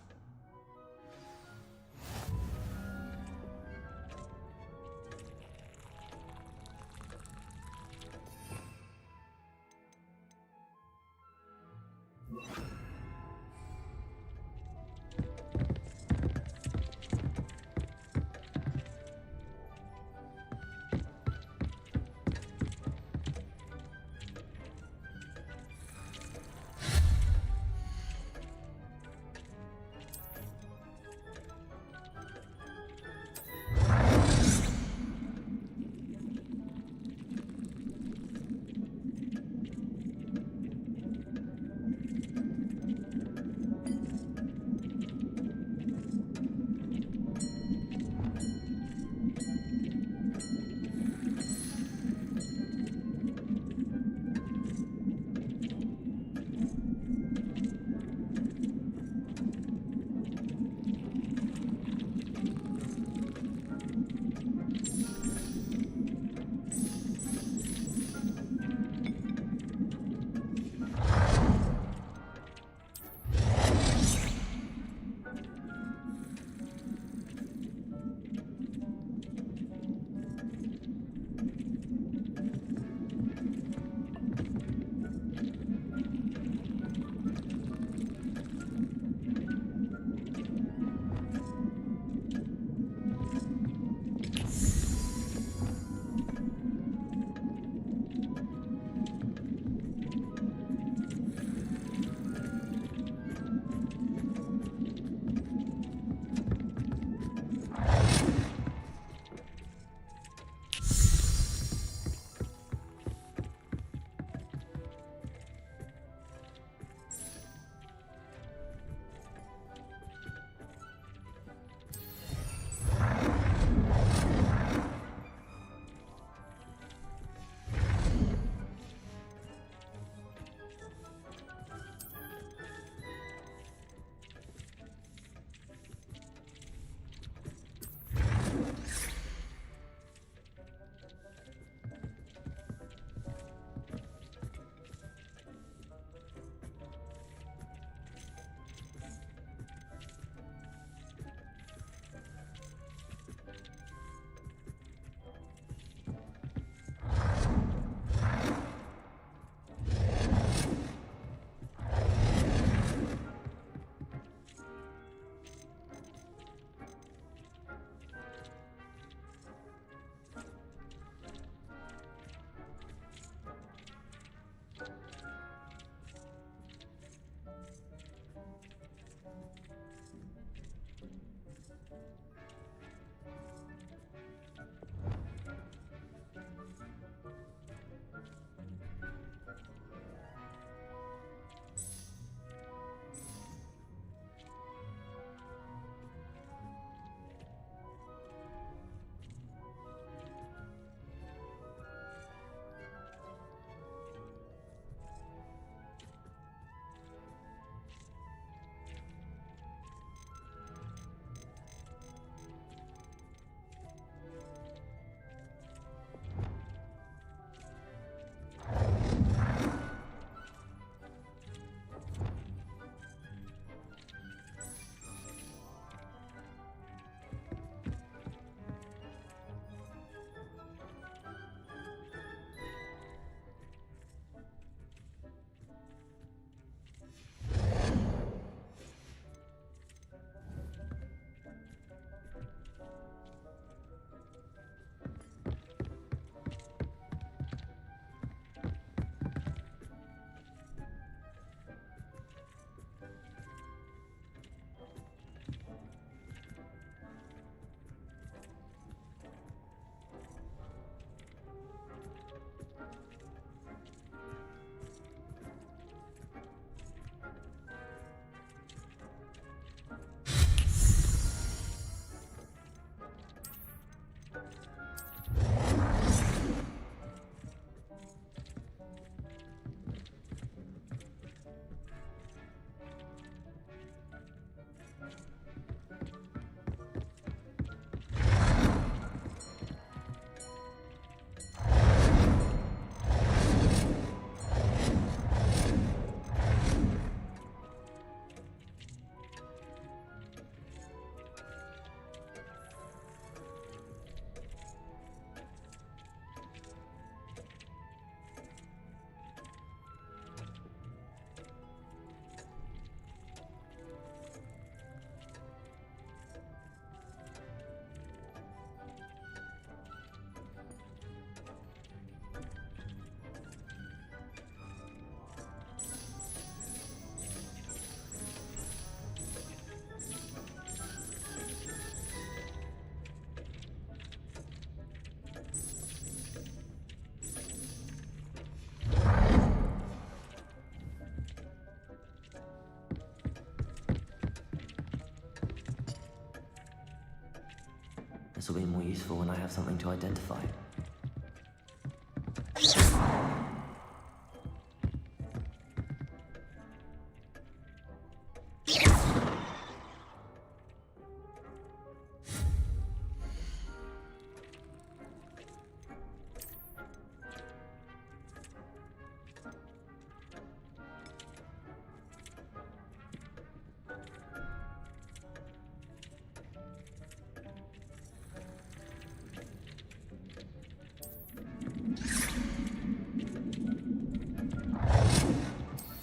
C: This will be more useful when I have something to identify.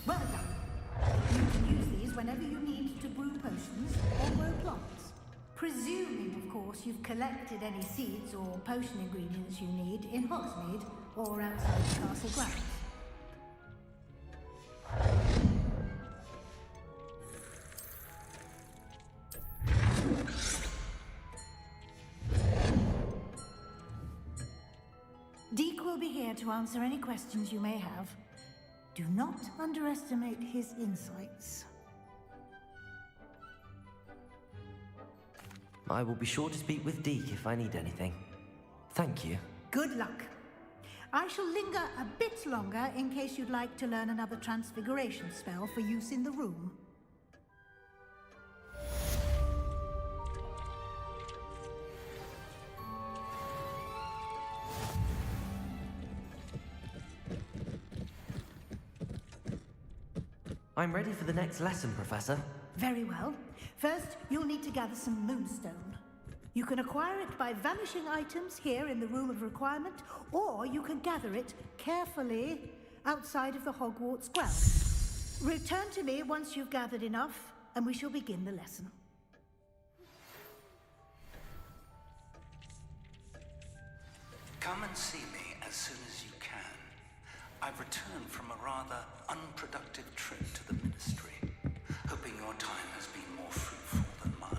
I: Well done. You can use these whenever you need to brew potions or grow plants. Presuming, of course, you've collected any seeds or potion ingredients you need in Hogsmeade or outside the castle grounds. Deke will be here to answer any questions you may have. Do not underestimate his insights.
C: I will be sure to speak with Deke if I need anything. Thank you.
I: Good luck. I shall linger a bit longer in case you'd like to learn another transfiguration spell for use in the room.
C: I'm ready for the next lesson, Professor.
I: Very well. First, you'll need to gather some moonstone. You can acquire it by vanishing items here in the Room of Requirement, or you can gather it carefully outside of the Hogwarts grounds. Return to me once you've gathered enough, and we shall begin the lesson.
P: Come and see me as soon as you can. I've returned from a rather unproductive trip to the Ministry, hoping your time has been more fruitful than mine.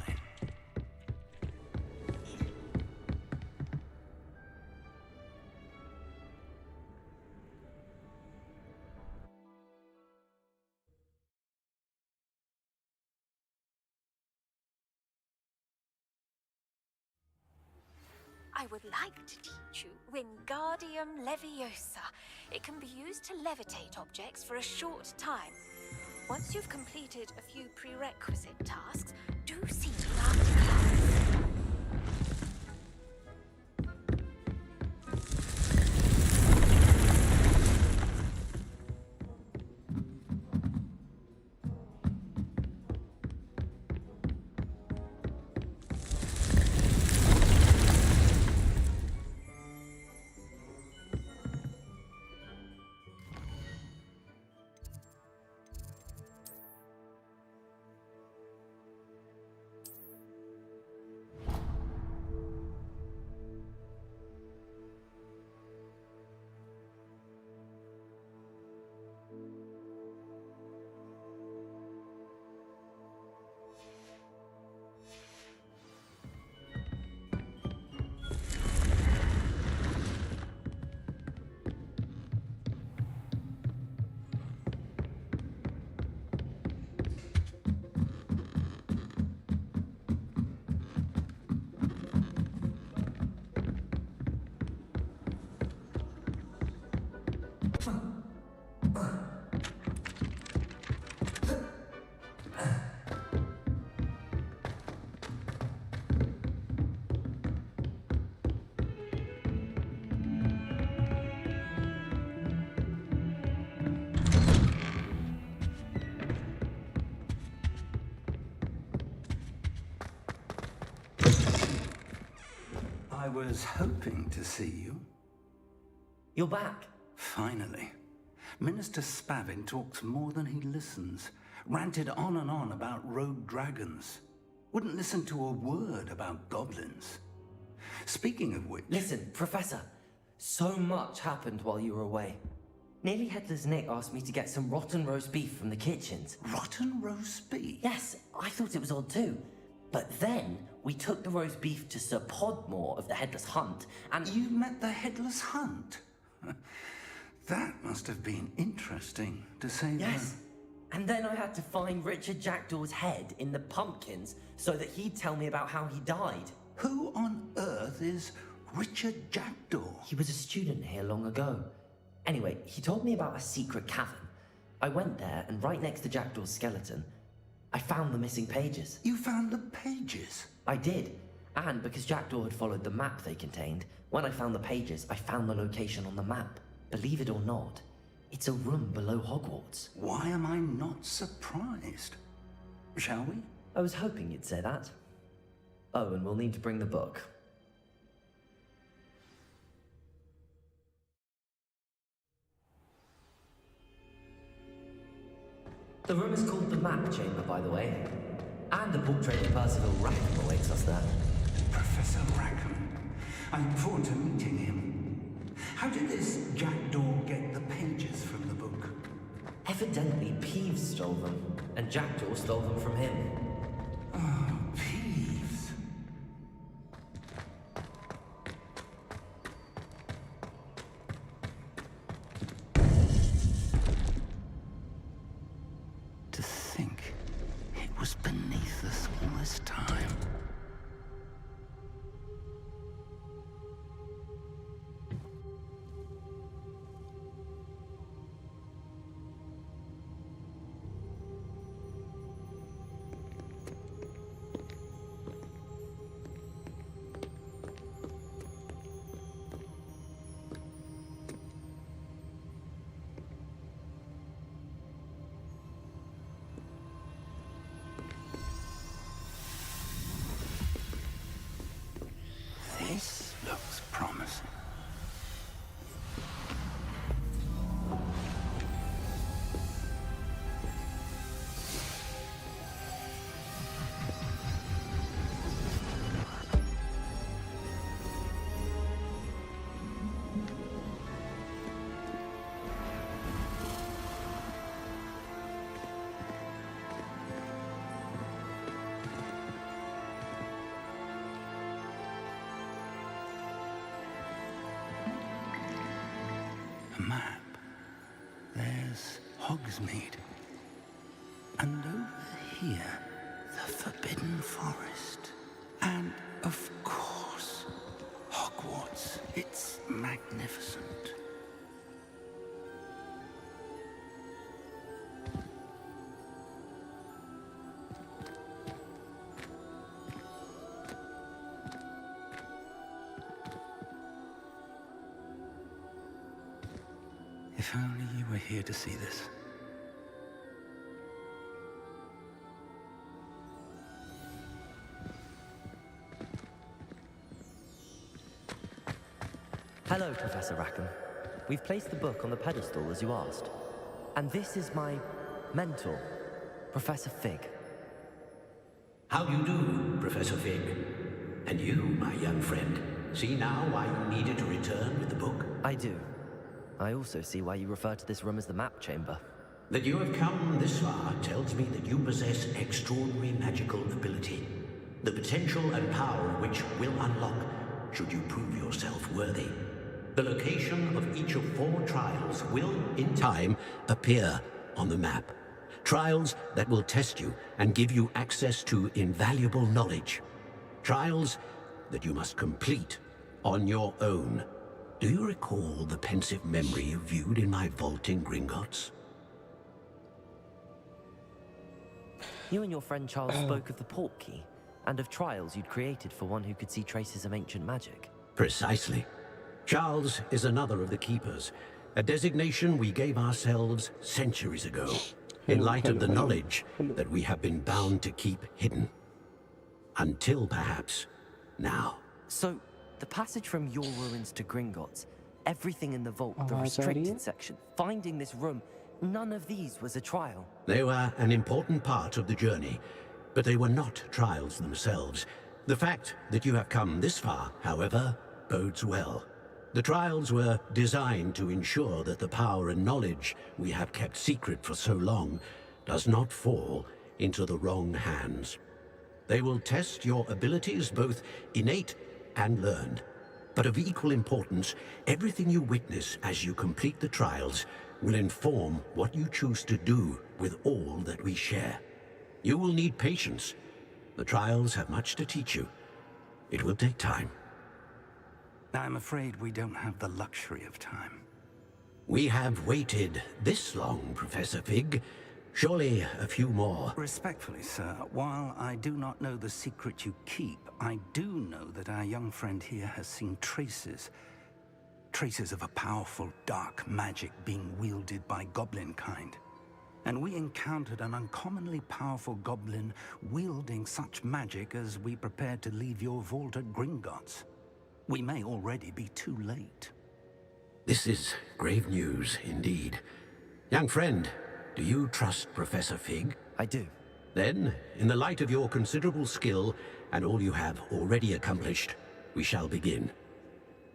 Q: I would like to teach you Wingardium Leviosa. It can be used to levitate objects for a short time. Once you've completed a few prerequisite tasks, do see me after class.
P: I was hoping to see you.
C: You're back.
P: Finally. Minister Spavin talks more than he listens. Ranted on and on about rogue dragons. Wouldn't listen to a word about goblins. Speaking of which...
C: Listen, Professor. So much happened while you were away. Nearly Headless Nick asked me to get some rotten roast beef from the kitchens.
P: Rotten roast beef?
C: Yes, I thought it was odd too. But then we took the roast beef to Sir Podmore of the Headless Hunt, and...
P: You met the Headless Hunt? That must have been interesting, to say the...
C: Yes. And then I had to find Richard Jackdaw's head in the pumpkins so that he'd tell me about how he died.
P: Who on earth earth is Richard Jackdaw?
C: He was a student here long ago. Anyway, he told me about a secret cavern. I went there, and right next to Jackdaw's skeleton, I found the missing pages.
P: You found the pages?
C: I did. And because Jackdaw had followed the map they contained, when I found the pages, I found the location on the map. Believe it or not, it's a room below Hogwarts.
P: Why am I not surprised? Shall we?
C: I was hoping you'd say that. Oh, and we'll need to bring the book. The room is called the Map Chamber, by the way. And the portrait of Percival Rackham awaits us there.
P: Professor Rackham. I look forward to meeting him. How did this Jackdaw get the pages from the book?
C: Evidently, Peeves stole them, and Jackdaw stole them from him.
P: Oh, Peeves. To think it was beneath us all this time. This looks promising. A map. There's Hogsmeade. And over here, the Forbidden Forest. And, of course, Hogwarts. It's magnificent. If only you were here to see this.
C: Hello, Professor Rackham. We've placed the book on the pedestal as you asked. And this is my mentor, Professor Fig.
L: How do you do, Professor Fig? And you, my young friend, see now why you needed to return with the book?
C: I do. I also see why you refer to this room as the Map Chamber.
L: That you have come this far tells me that you possess extraordinary magical ability. The potential and power of which will unlock should you prove yourself worthy. The location of each of 4 trials will, in time, appear on the map. Trials that will test you and give you access to invaluable knowledge. Trials that you must complete on your own. Do you recall the pensive memory you viewed in my vault in Gringotts?
C: You and your friend Charles spoke of the Portkey, and of trials you'd created for one who could see traces of ancient magic.
L: Precisely. Charles is another of the Keepers, a designation we gave ourselves centuries ago, in light of the knowledge that we have been bound to keep hidden. Until, perhaps, now.
C: So, the passage from your ruins to Gringotts, everything in the vault, the restricted section, finding this room, none of these was a trial.
L: They were an important part of the journey, but they were not trials themselves. The fact that you have come this far, however, bodes well. The trials were designed to ensure that the power and knowledge we have kept secret for so long does not fall into the wrong hands. They will test your abilities, both innate and learned. But of equal importance, everything you witness as you complete the trials will inform what you choose to do with all that we share. You will need patience. The trials have much to teach you. It will take time.
P: I'm afraid we don't have the luxury of time.
L: We have waited this long, Professor Fig. Surely a few more.
P: Respectfully, sir, while I do not know the secret you keep, I do know that our young friend here has seen traces of a powerful dark magic being wielded by goblin kind. And we encountered an uncommonly powerful goblin wielding such magic as we prepared to leave your vault at Gringotts. We may already be too late.
L: This is grave news indeed. Young friend, do you trust Professor Fig?
C: I do.
L: Then, in the light of your considerable skill and all you have already accomplished, we shall begin.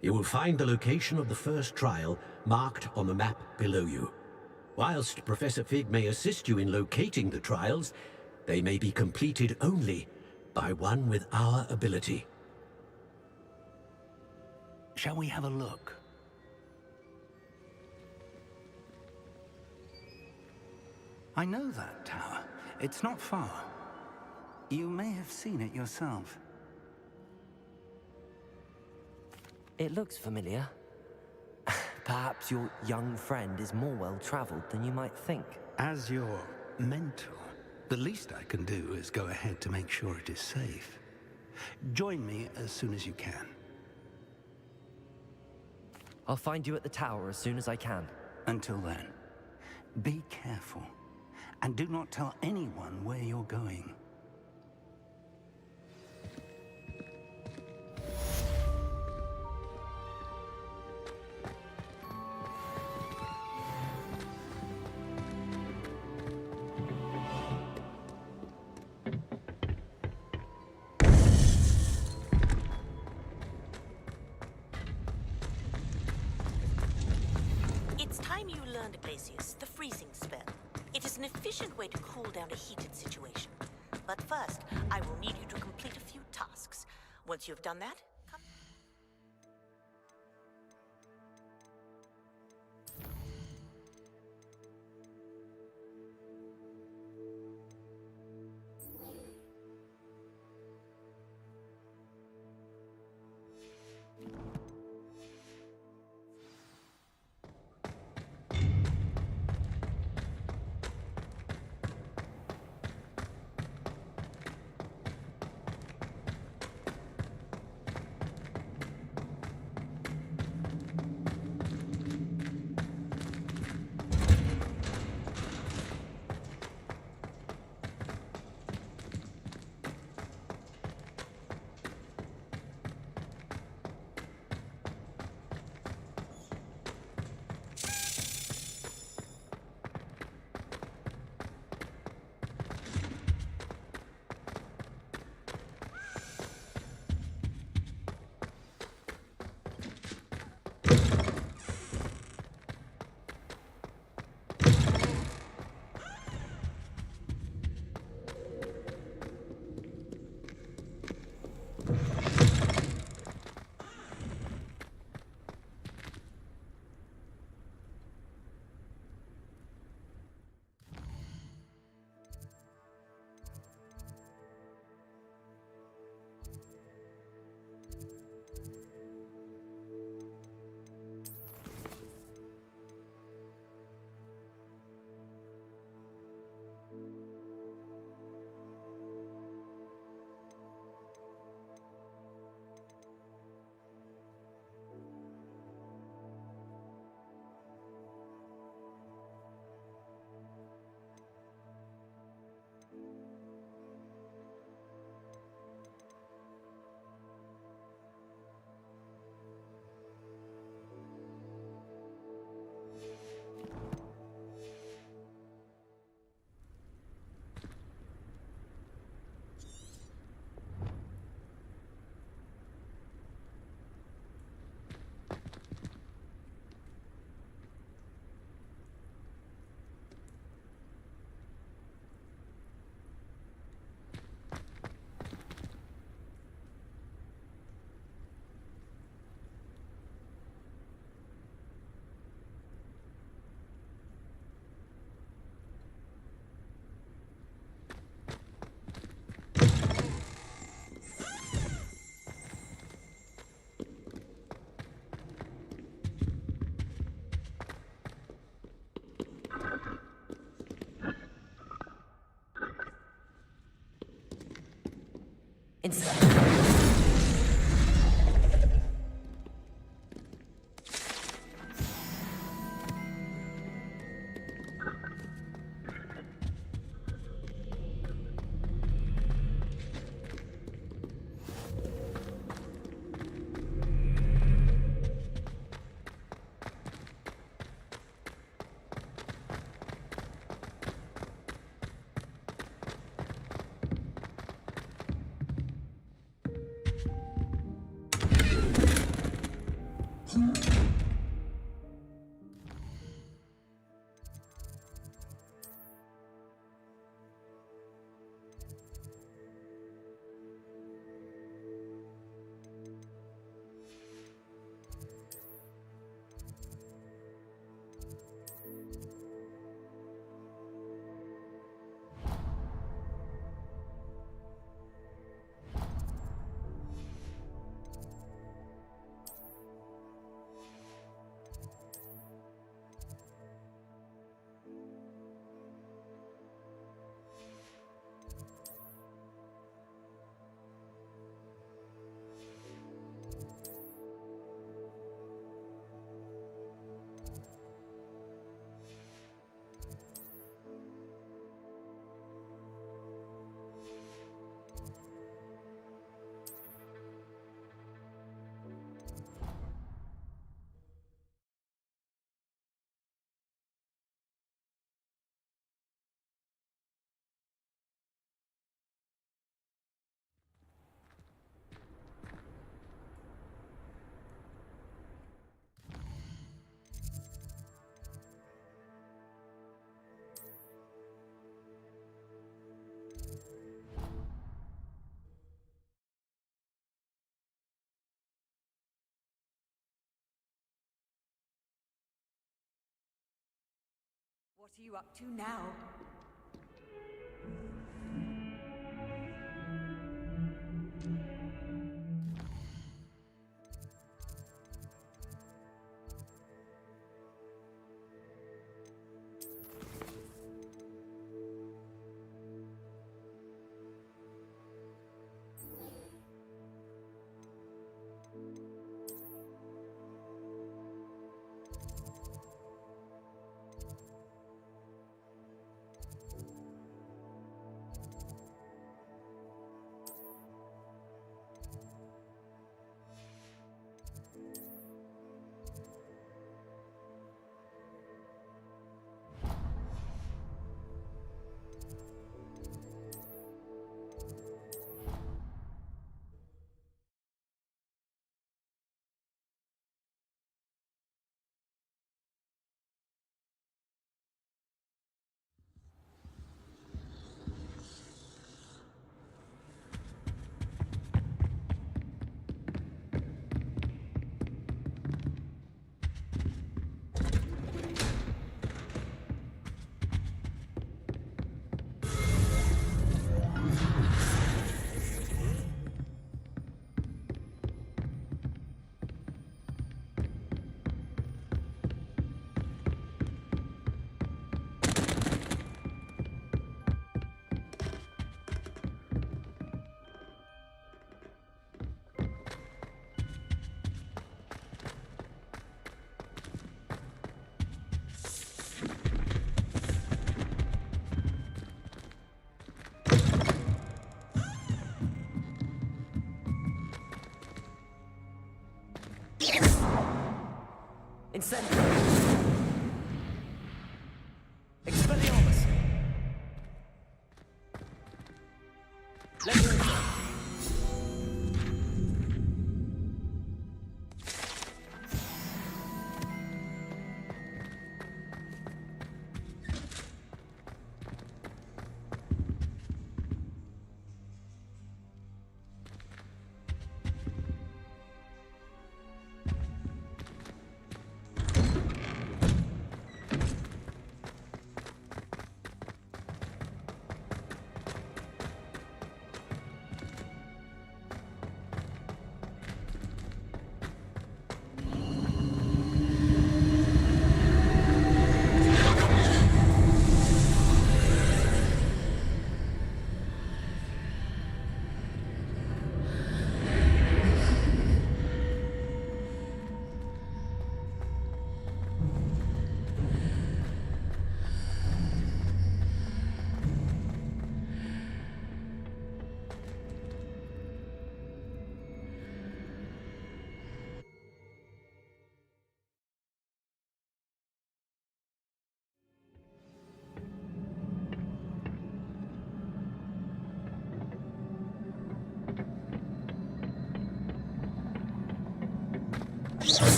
L: You will find the location of the first trial marked on the map below you. Whilst Professor Fig may assist you in locating the trials, they may be completed only by one with our ability.
P: Shall we have a look? I know that tower. It's not far. You may have seen it yourself.
C: It looks familiar. Perhaps your young friend is more well-traveled than you might think.
P: As your mentor, the least I can do is go ahead to make sure it is safe. Join me as soon as you can.
C: I'll find you at the tower as soon as I can.
P: Until then, be careful. And do not tell anyone where you're going.
R: It's time you learned, Glacius, the freezing spell. It is an efficient way to cool down a heated situation. But first, I will need you to complete a few tasks. Once you've done that, come.
A: What are you up to now?
C: Incendio! Expelliarmus! Leviosa!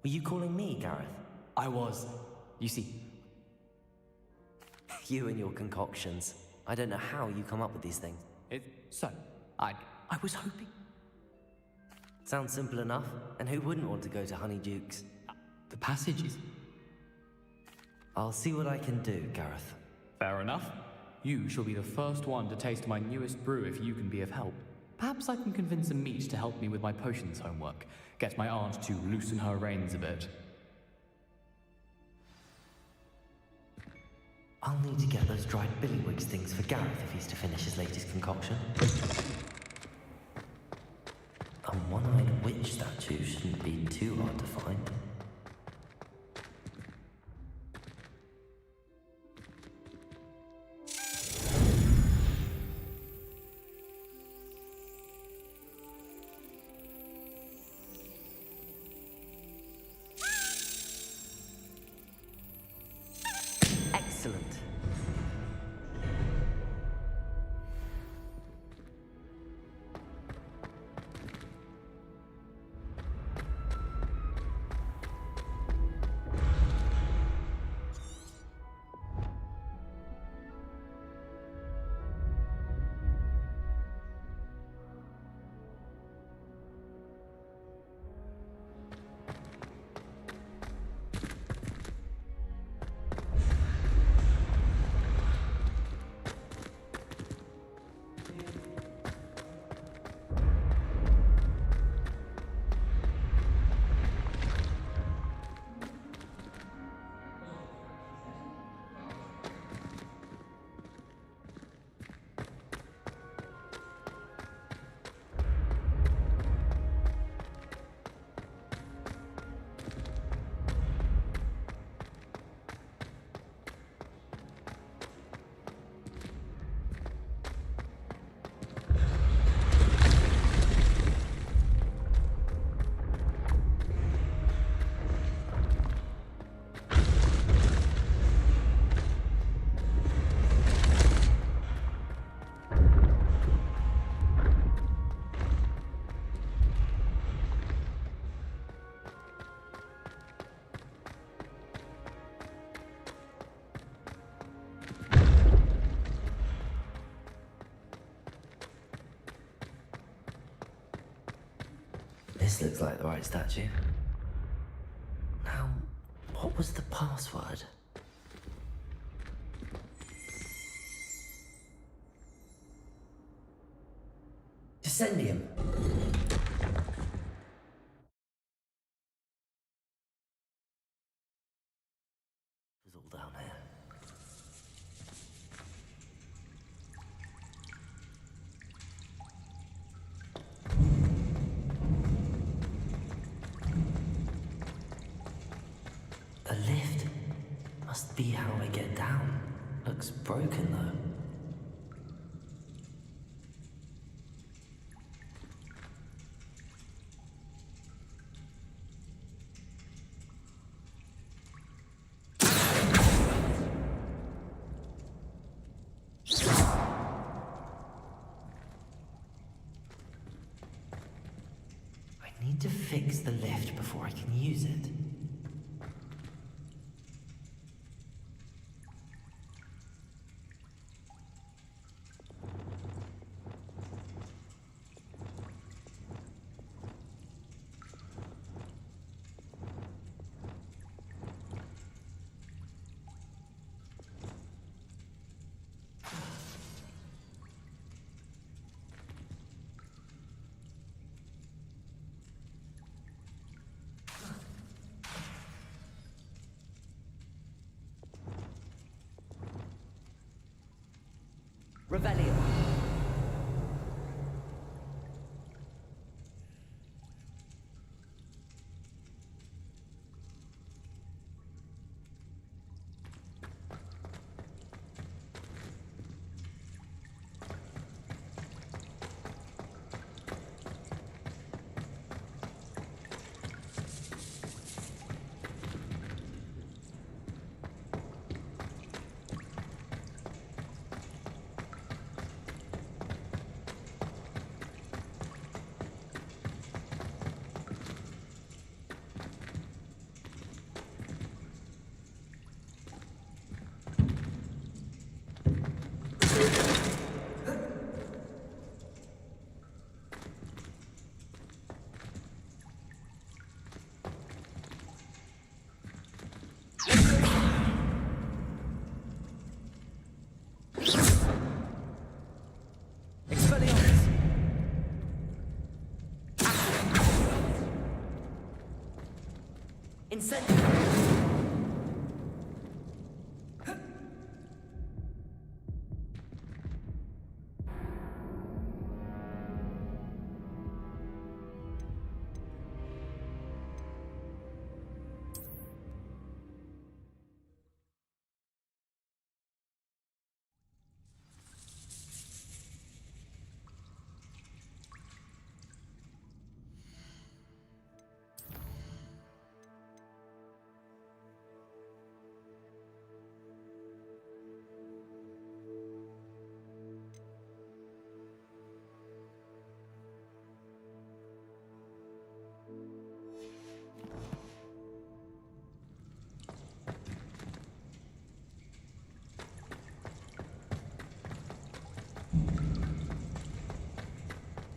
C: Were you calling me, Gareth?
M: I was. You see...
C: You and your concoctions. I don't know how you come up with these things.
M: I was hoping...
C: Sounds simple enough. And who wouldn't want to go to Honeydukes?
M: The passage is...
C: I'll see what I can do, Gareth.
M: Fair enough. You shall be the first one to taste my newest brew if you can be of help. Perhaps I can convince a meat to help me with my potions homework. Get my aunt to loosen her reins a bit.
C: I'll need to get those dried billywigs things for Gareth if he's to finish his latest concoction. A one-eyed witch statue shouldn't be too hard to find. Excellent. This looks like the right statue. Now, what was the password? Descendium. It's all down here. A lift. Must be how I get down. Looks broken though. I need to fix the lift before I can use it. Revelio.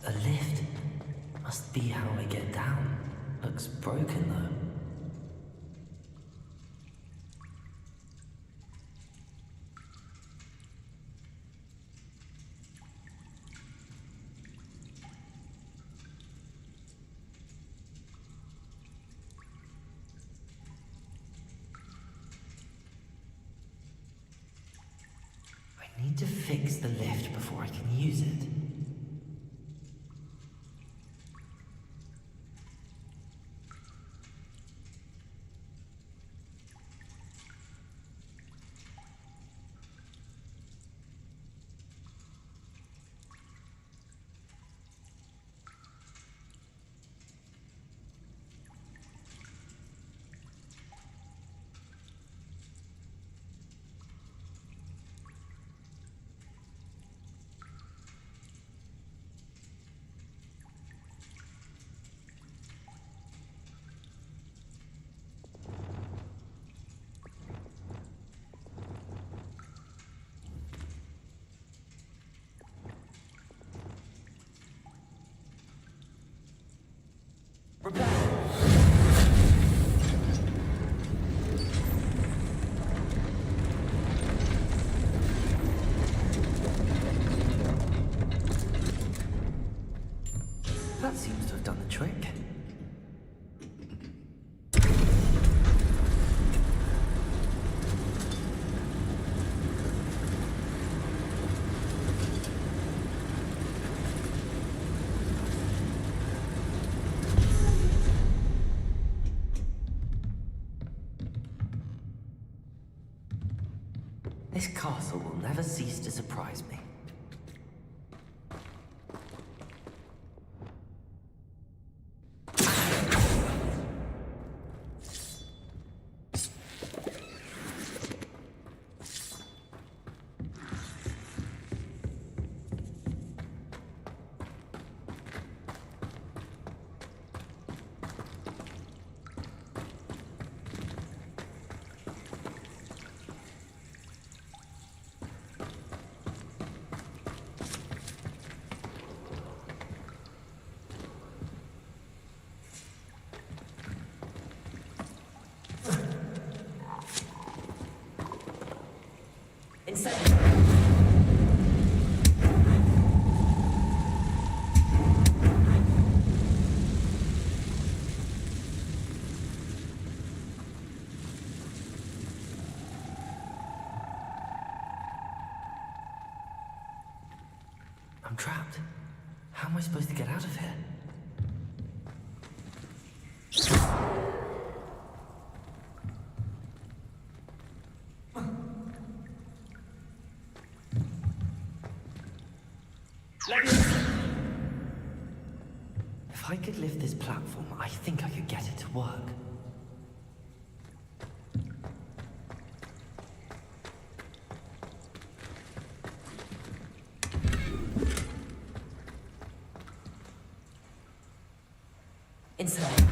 C: A lift. Must be how I get down. Looks broken though. I need to fix the lift before I can use it. done the trick. This castle will never cease to surprise me. I'm trapped. How am I supposed to get out of here? If I could lift this platform, I think I could get it to work. Inside.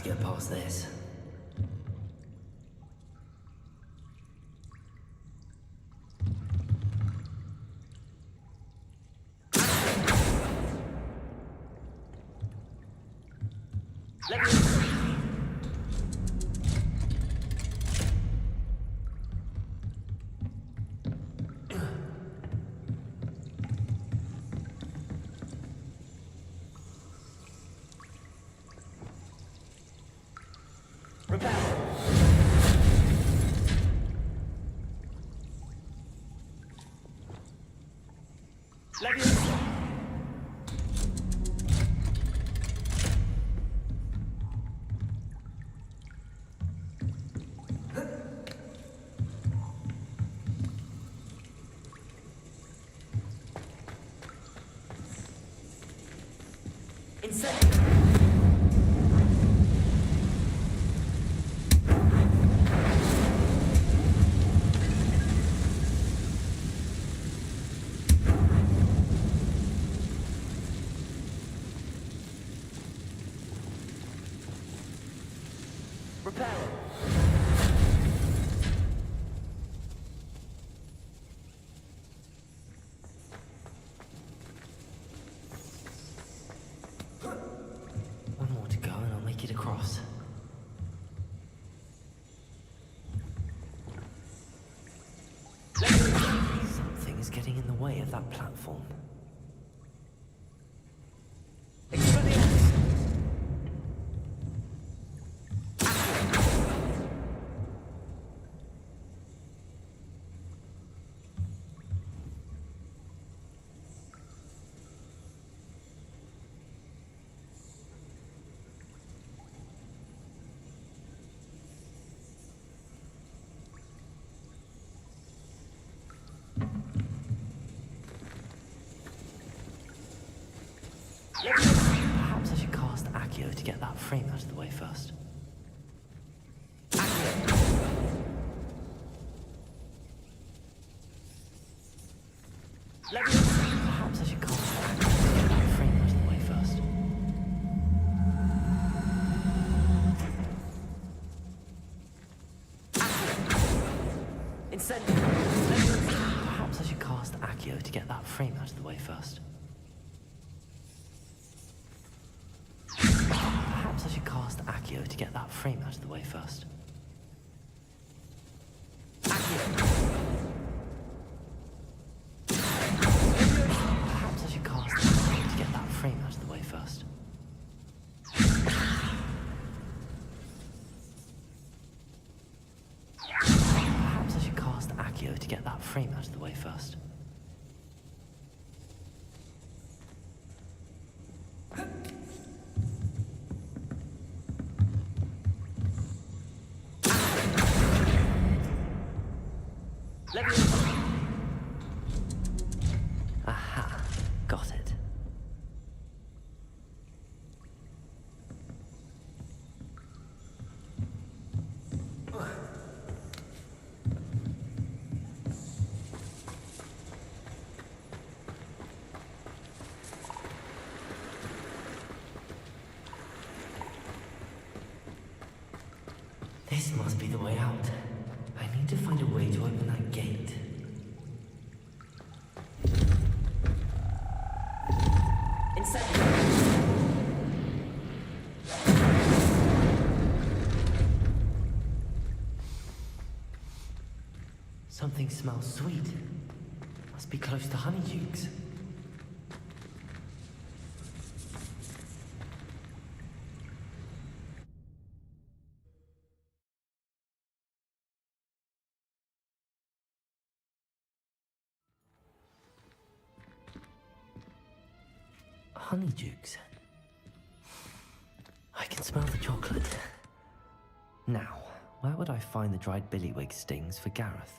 C: get past this. One more to go and I'll make it across. Something is getting in the way of that platform. Perhaps I should cast Accio to get that frame out of the way first. Perhaps I should cast Accio to get that frame out of the way first. Perhaps I should cast Accio to get that frame out of the way first. Perhaps I should cast Accio to get that frame out of the way first. Perhaps I should cast Accio to get that frame out of the way first. Perhaps I should cast Accio to get that frame out of the way first. Aha, got it. This must be the way out. I need to find a way to open that gate. Something smells sweet. Must be close to Honeydukes. Honeydukes. I can smell the chocolate. Now, where would I find the dried billywig stings for Gareth?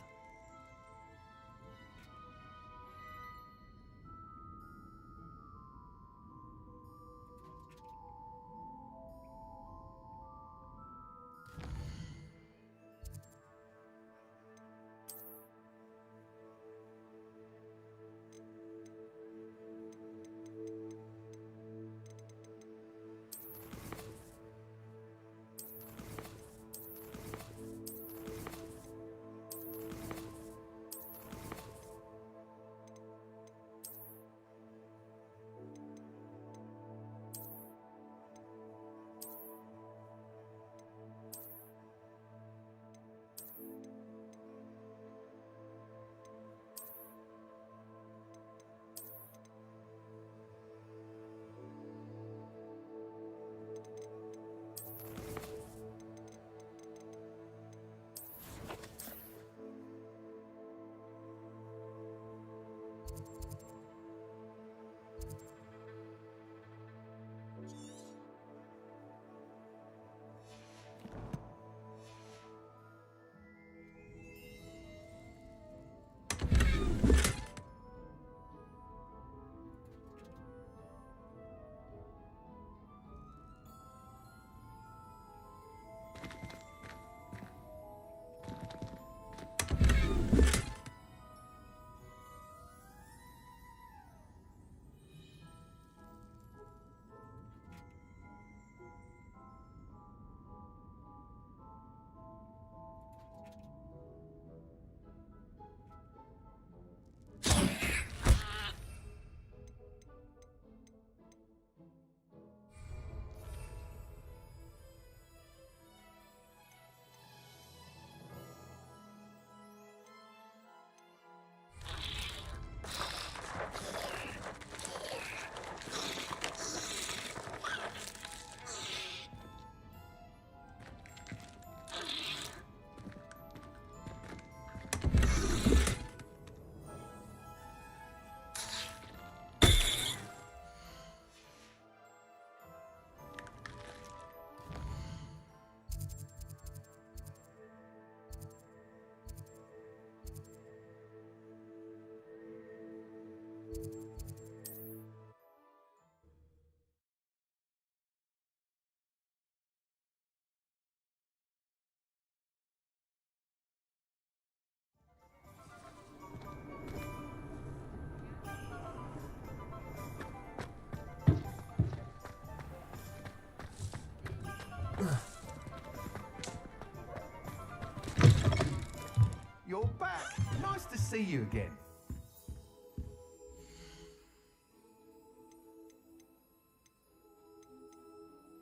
J: you're back. Nice to see you again.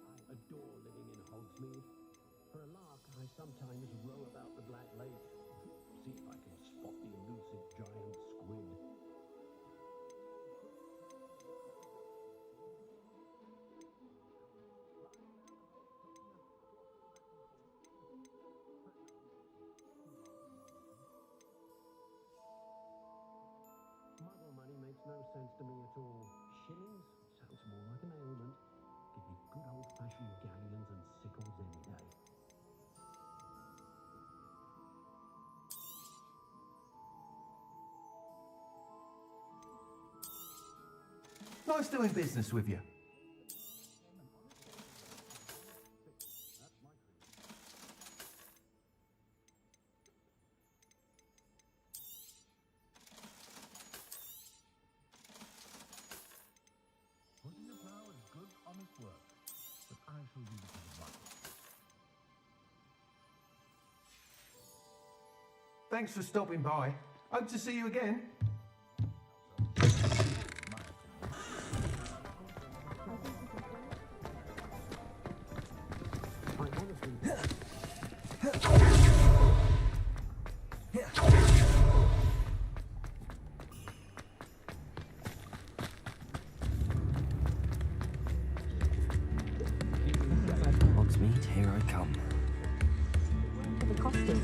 L: I adore living in Hogsmeade. For a lark, I sometimes row about the Black Lake. See if I can spot the elusive giant squid. Muggle money makes no sense to me at all. Shillings sounds more like an ailment. Give me good old-fashioned galleons and sickles any day.
J: Nice doing business with you.
L: Putting the plow is good, honest work, but I shall leave it to the Muggle.
J: Thanks for stopping by. Hope to see you again.
C: Hogsmeade, here I come.
B: The cost is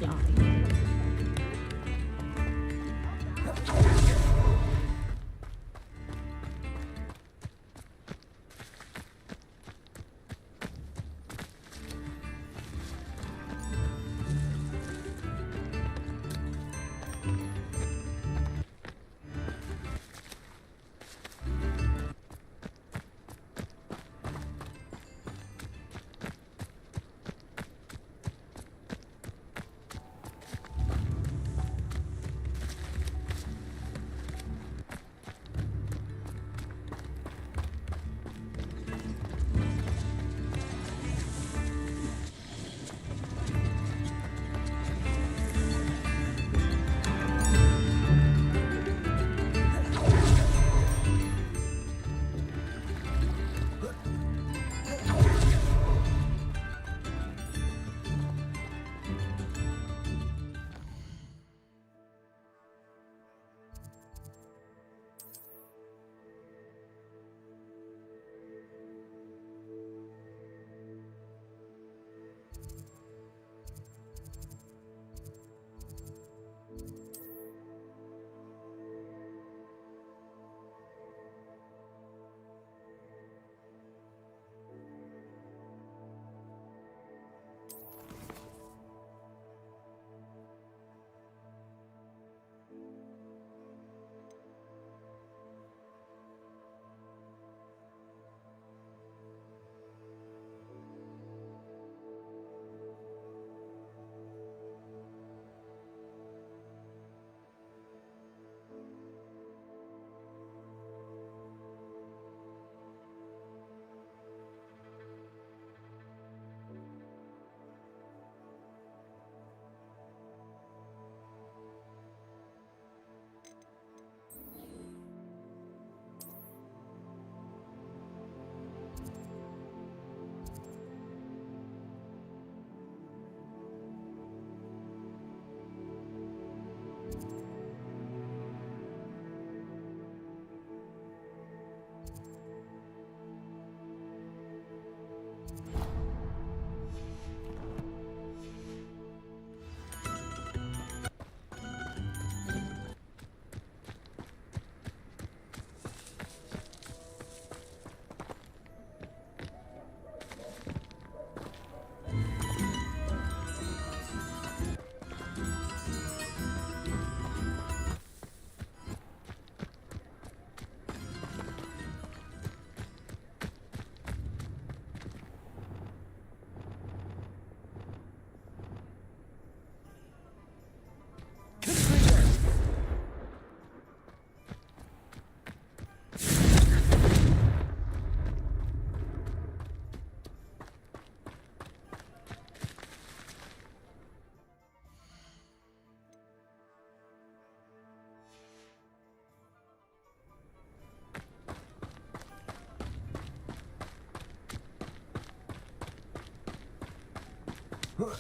F: Spare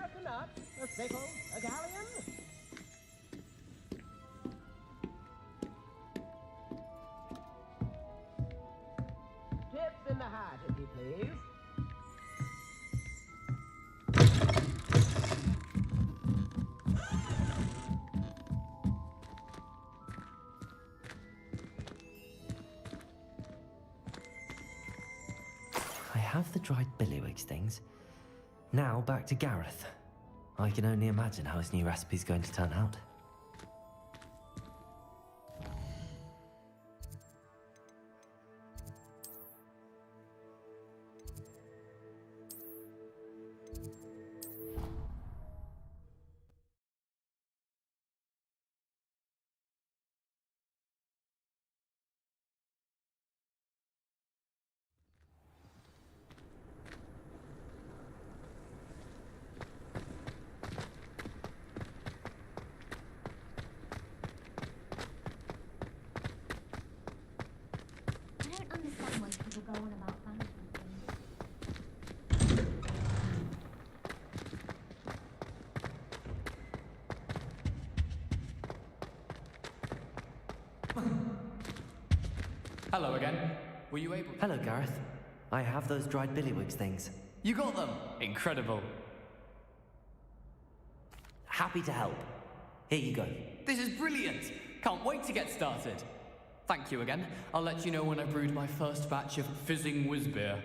F: a nut, a sickle, a galleon. Tips in the hat, if you please.
C: I have the dried billywigs things. Now back to Gareth. I can only imagine how his new recipe's going to turn out.
K: I don't understand why people go on about banishing
M: Hello again. Were you able to...
C: Hello, Gareth. I have those dried billywigs things.
M: You got them! Incredible.
C: Happy to help. Here you go.
M: This is brilliant! Can't wait to get started. Thank you again. I'll let you know when I brewed my first batch of fizzing whiz beer.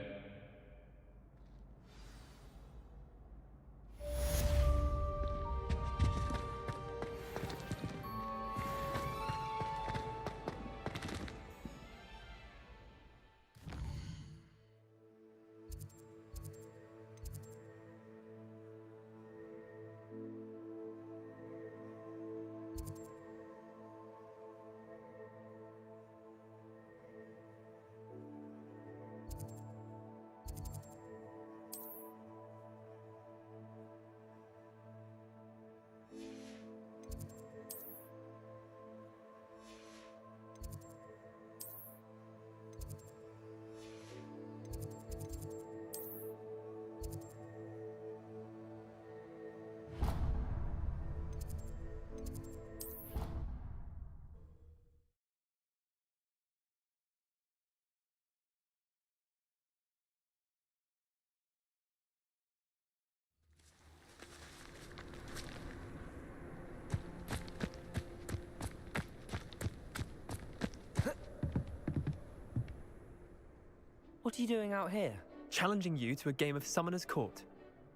S: What are you doing out here? Challenging you to a game of Summoner's Court.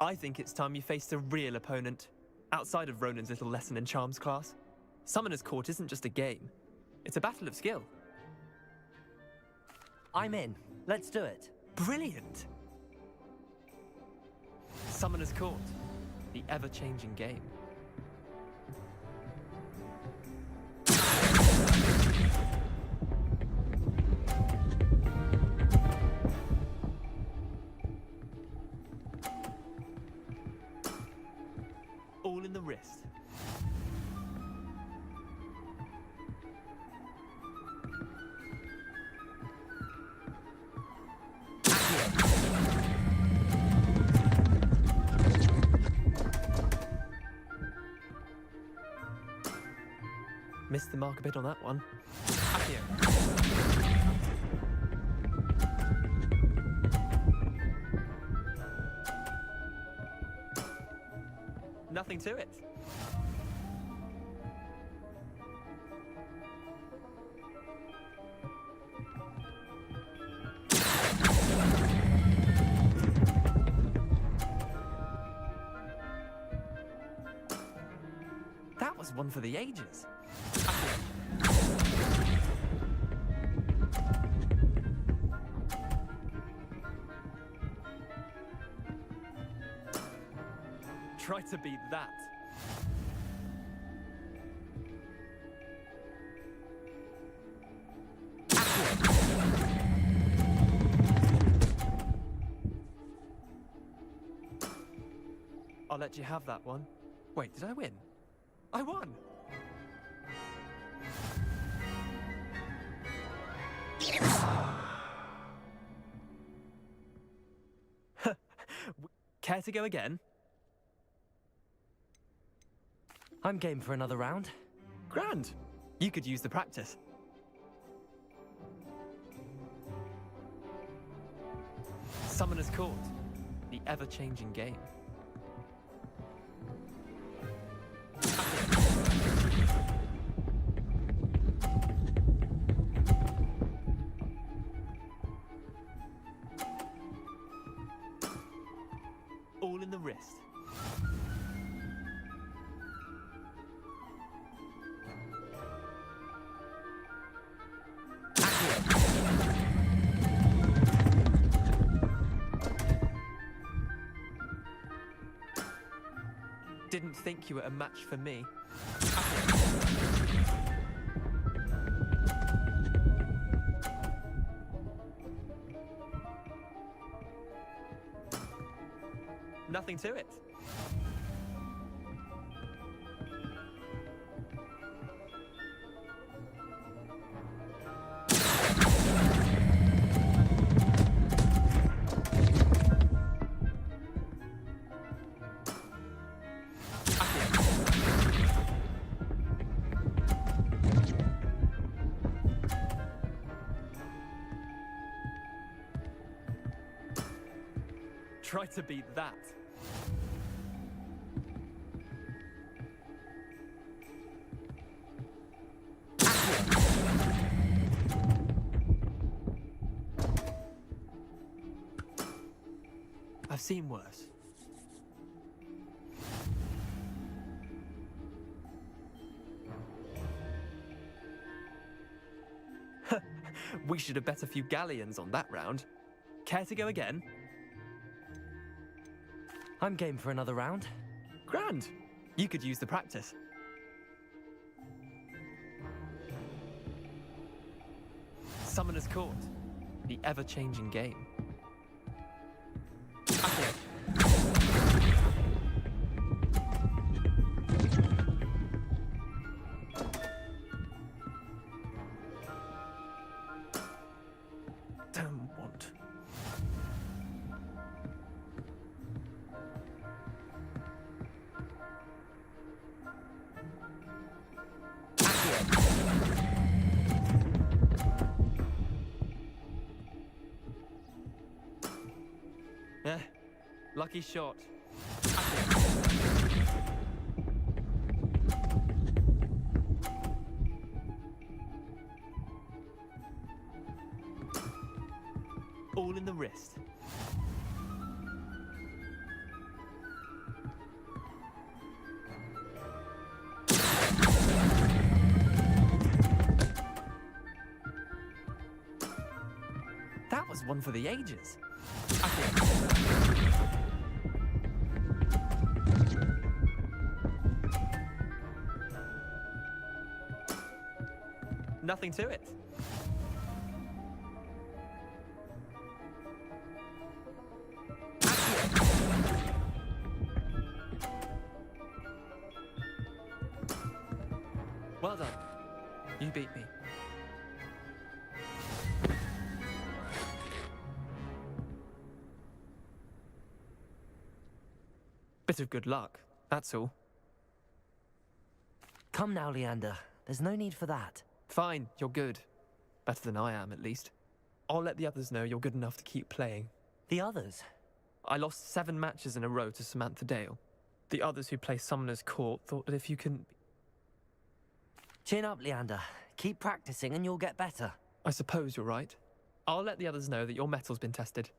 S: I think it's time you faced a real opponent, outside of Ronan's little lesson in charms class. Summoner's Court isn't just a game. It's a battle of skill.
C: I'm in. Let's do it.
S: Brilliant! Summoner's Court, the ever-changing game. All in the wrist. Missed the mark a bit on that one. Accio. Nothing to it. That was one for the ages. Try to beat that. I'll let you have that one. Wait, did I win? I won! Care to go again?
C: I'm game for another round.
S: Grand! You could use the practice. Summoner's Court, the ever-changing game. All in the wrist. Didn't think you were a match for me. Nothing to it. Try to beat that. I've seen worse. We should have bet a few galleons on that round. Care to go again?
C: I'm game for another round.
S: Grand! You could use the practice. Summoner's Court, the ever-changing game. Don't want. Lucky shot. All in the wrist. That was one for the ages. Nothing to it. Well done. You beat me. Bit of good luck, that's all.
C: Come now, Leander. There's no need for that.
S: Fine, you're good. Better than I am, at least. I'll let the others know you're good enough to keep playing.
C: The others?
S: I lost 7 matches in a row to Samantha Dale. The others who play Summoner's Court thought that if you couldn't...
C: Chin up, Leander. Keep practicing and you'll get better.
S: I suppose you're right. I'll let the others know that your metal's been tested.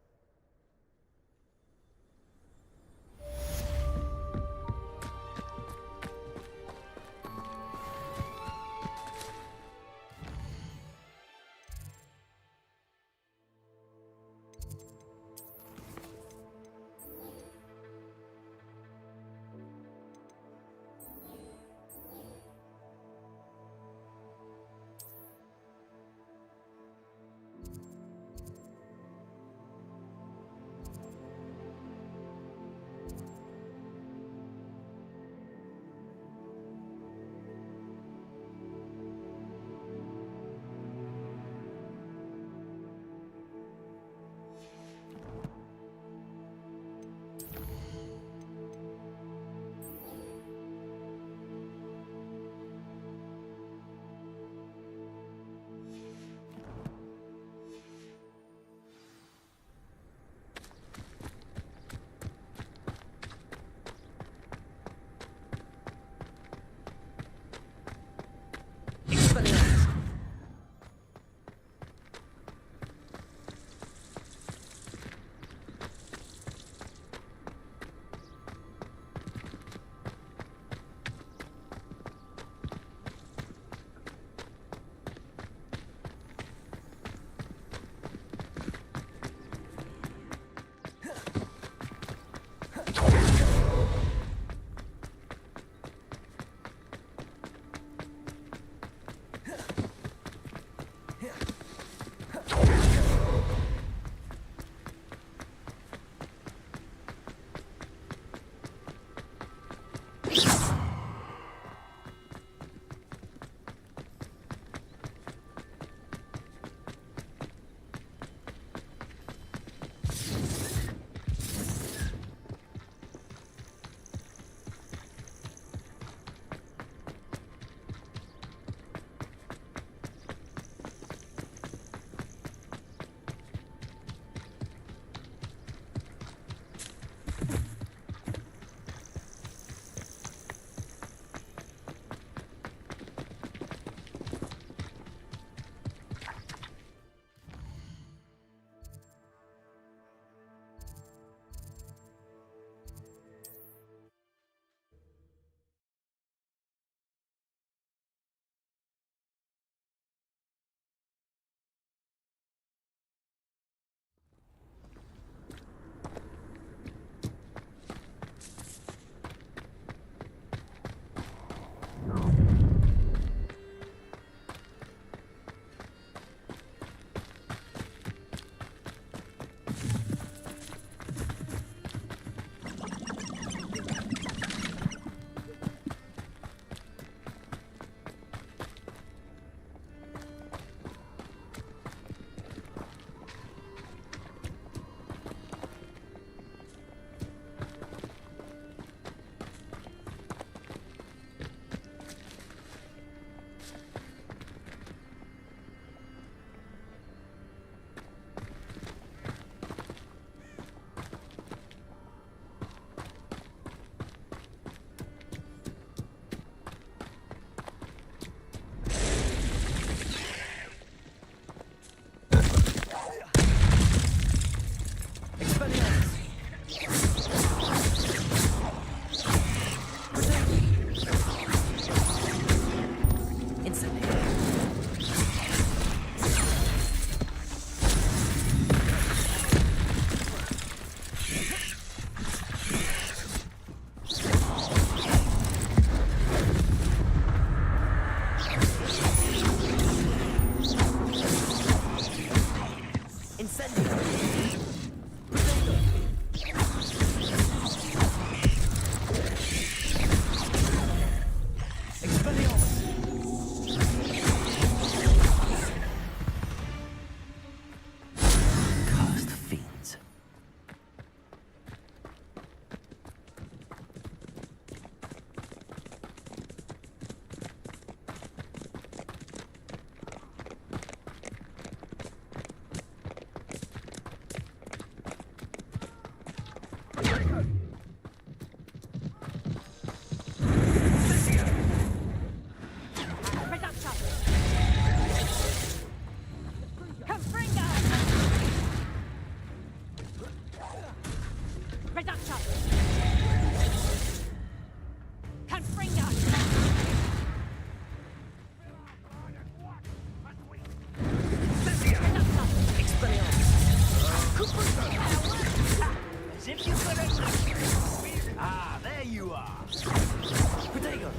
C: Protego!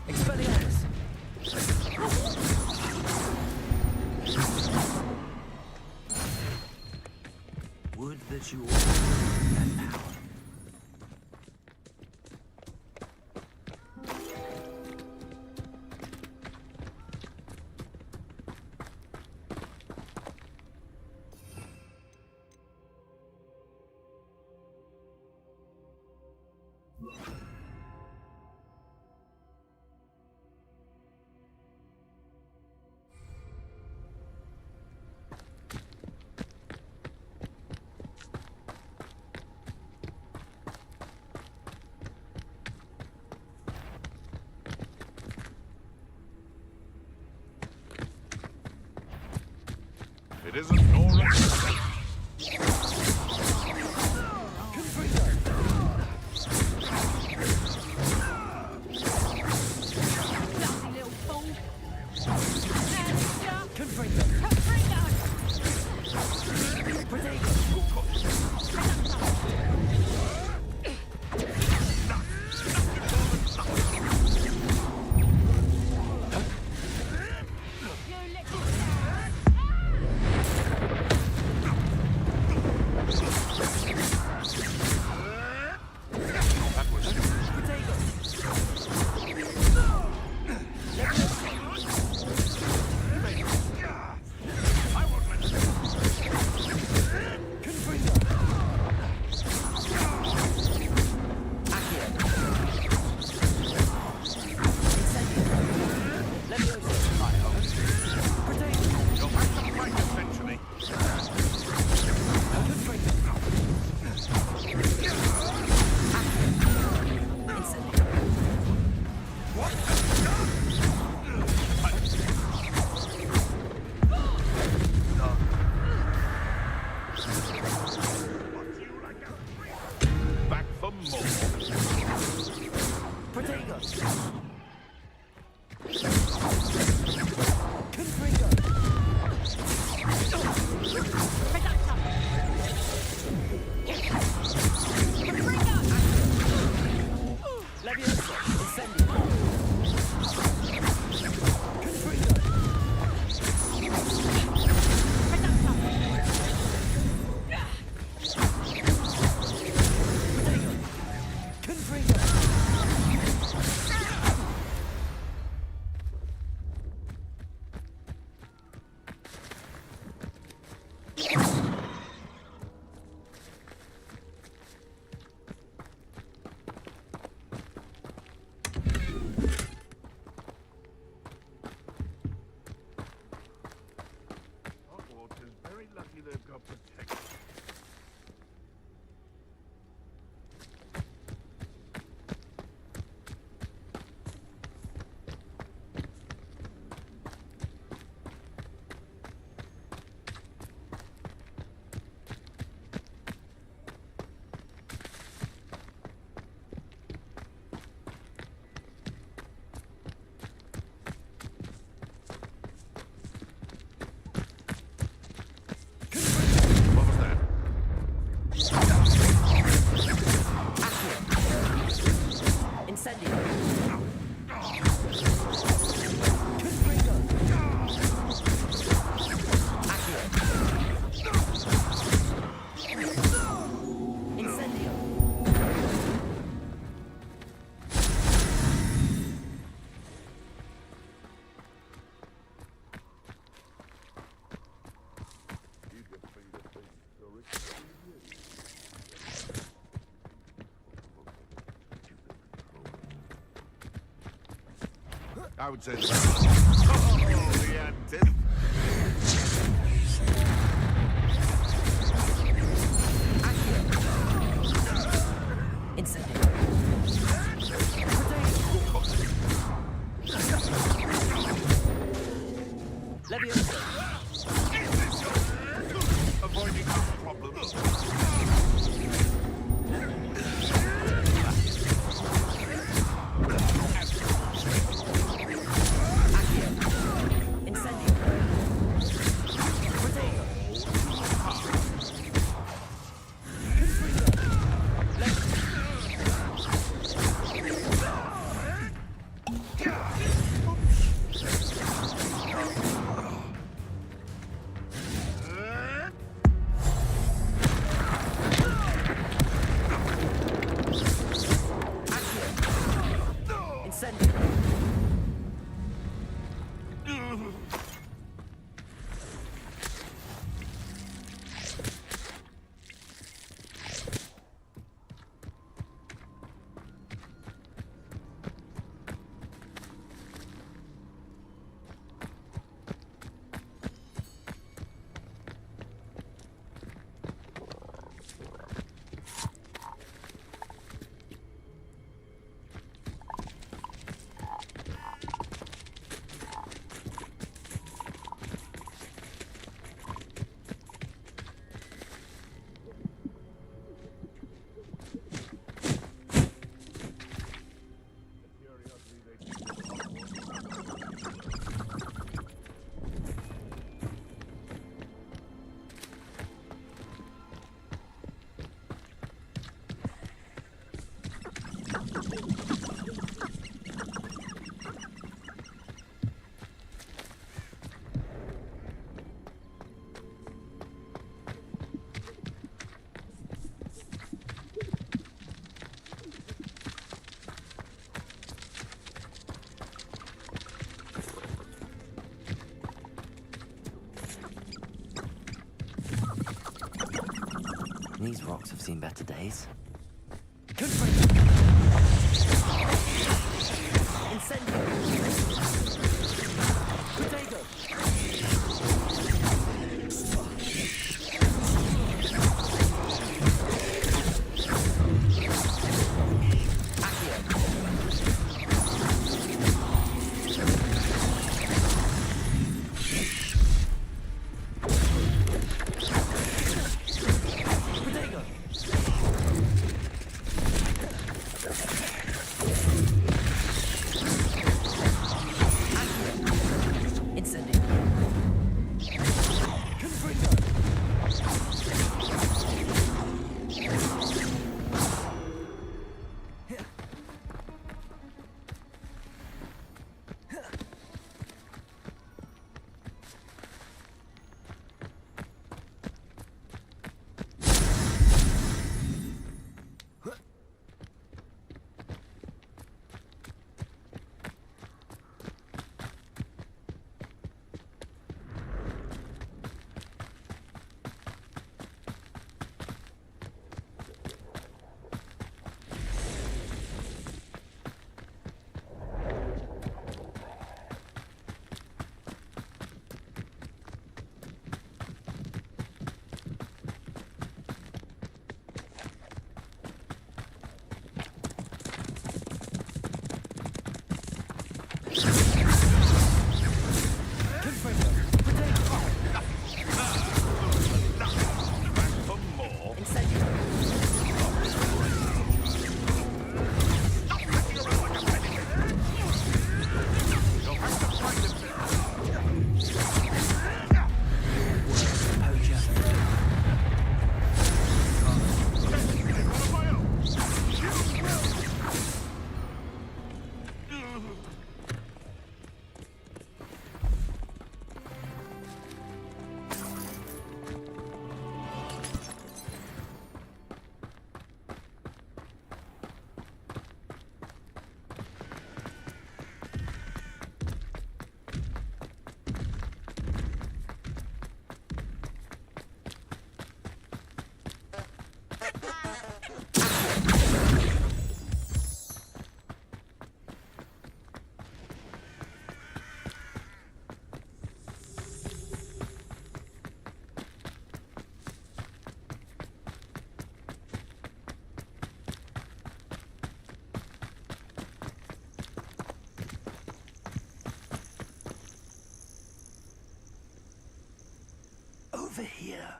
C: Expelliarmus! Would that you all had power.
H: It isn't no rest. I would say that. Oh, the antithesis. Avoiding problems.
C: Incendio. These rocks have seen better days.
P: Over here.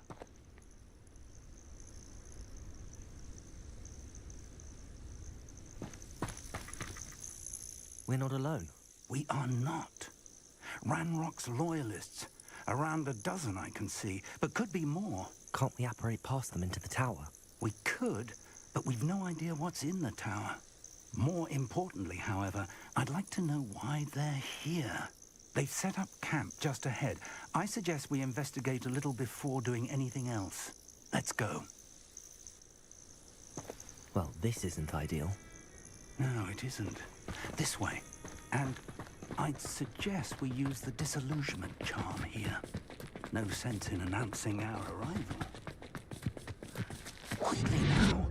C: We're not alone.
P: We are not. Ranrock's loyalists. Around a dozen I can see, but could be more.
C: Can't we apparate past them into the tower?
P: We could, but we've no idea what's in the tower. More importantly, however, I'd like to know why they're here. They've set up camp just ahead. I suggest we investigate a little before doing anything else. Let's go.
C: Well, this isn't ideal.
P: No, it isn't. This way. And I'd suggest we use the disillusionment charm here. No sense in announcing our arrival. Quickly now.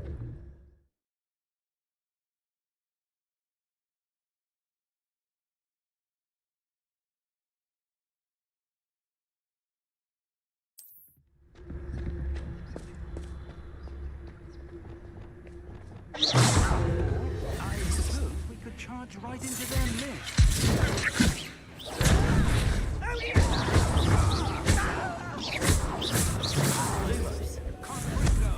P: I suppose we could charge right into their midst.
O: Lumos. Can't go.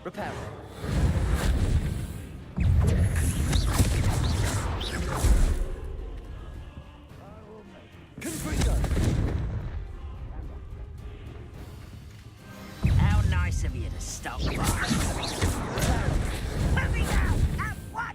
C: Repair.
O: How nice of you to stop by. Let me go! At once!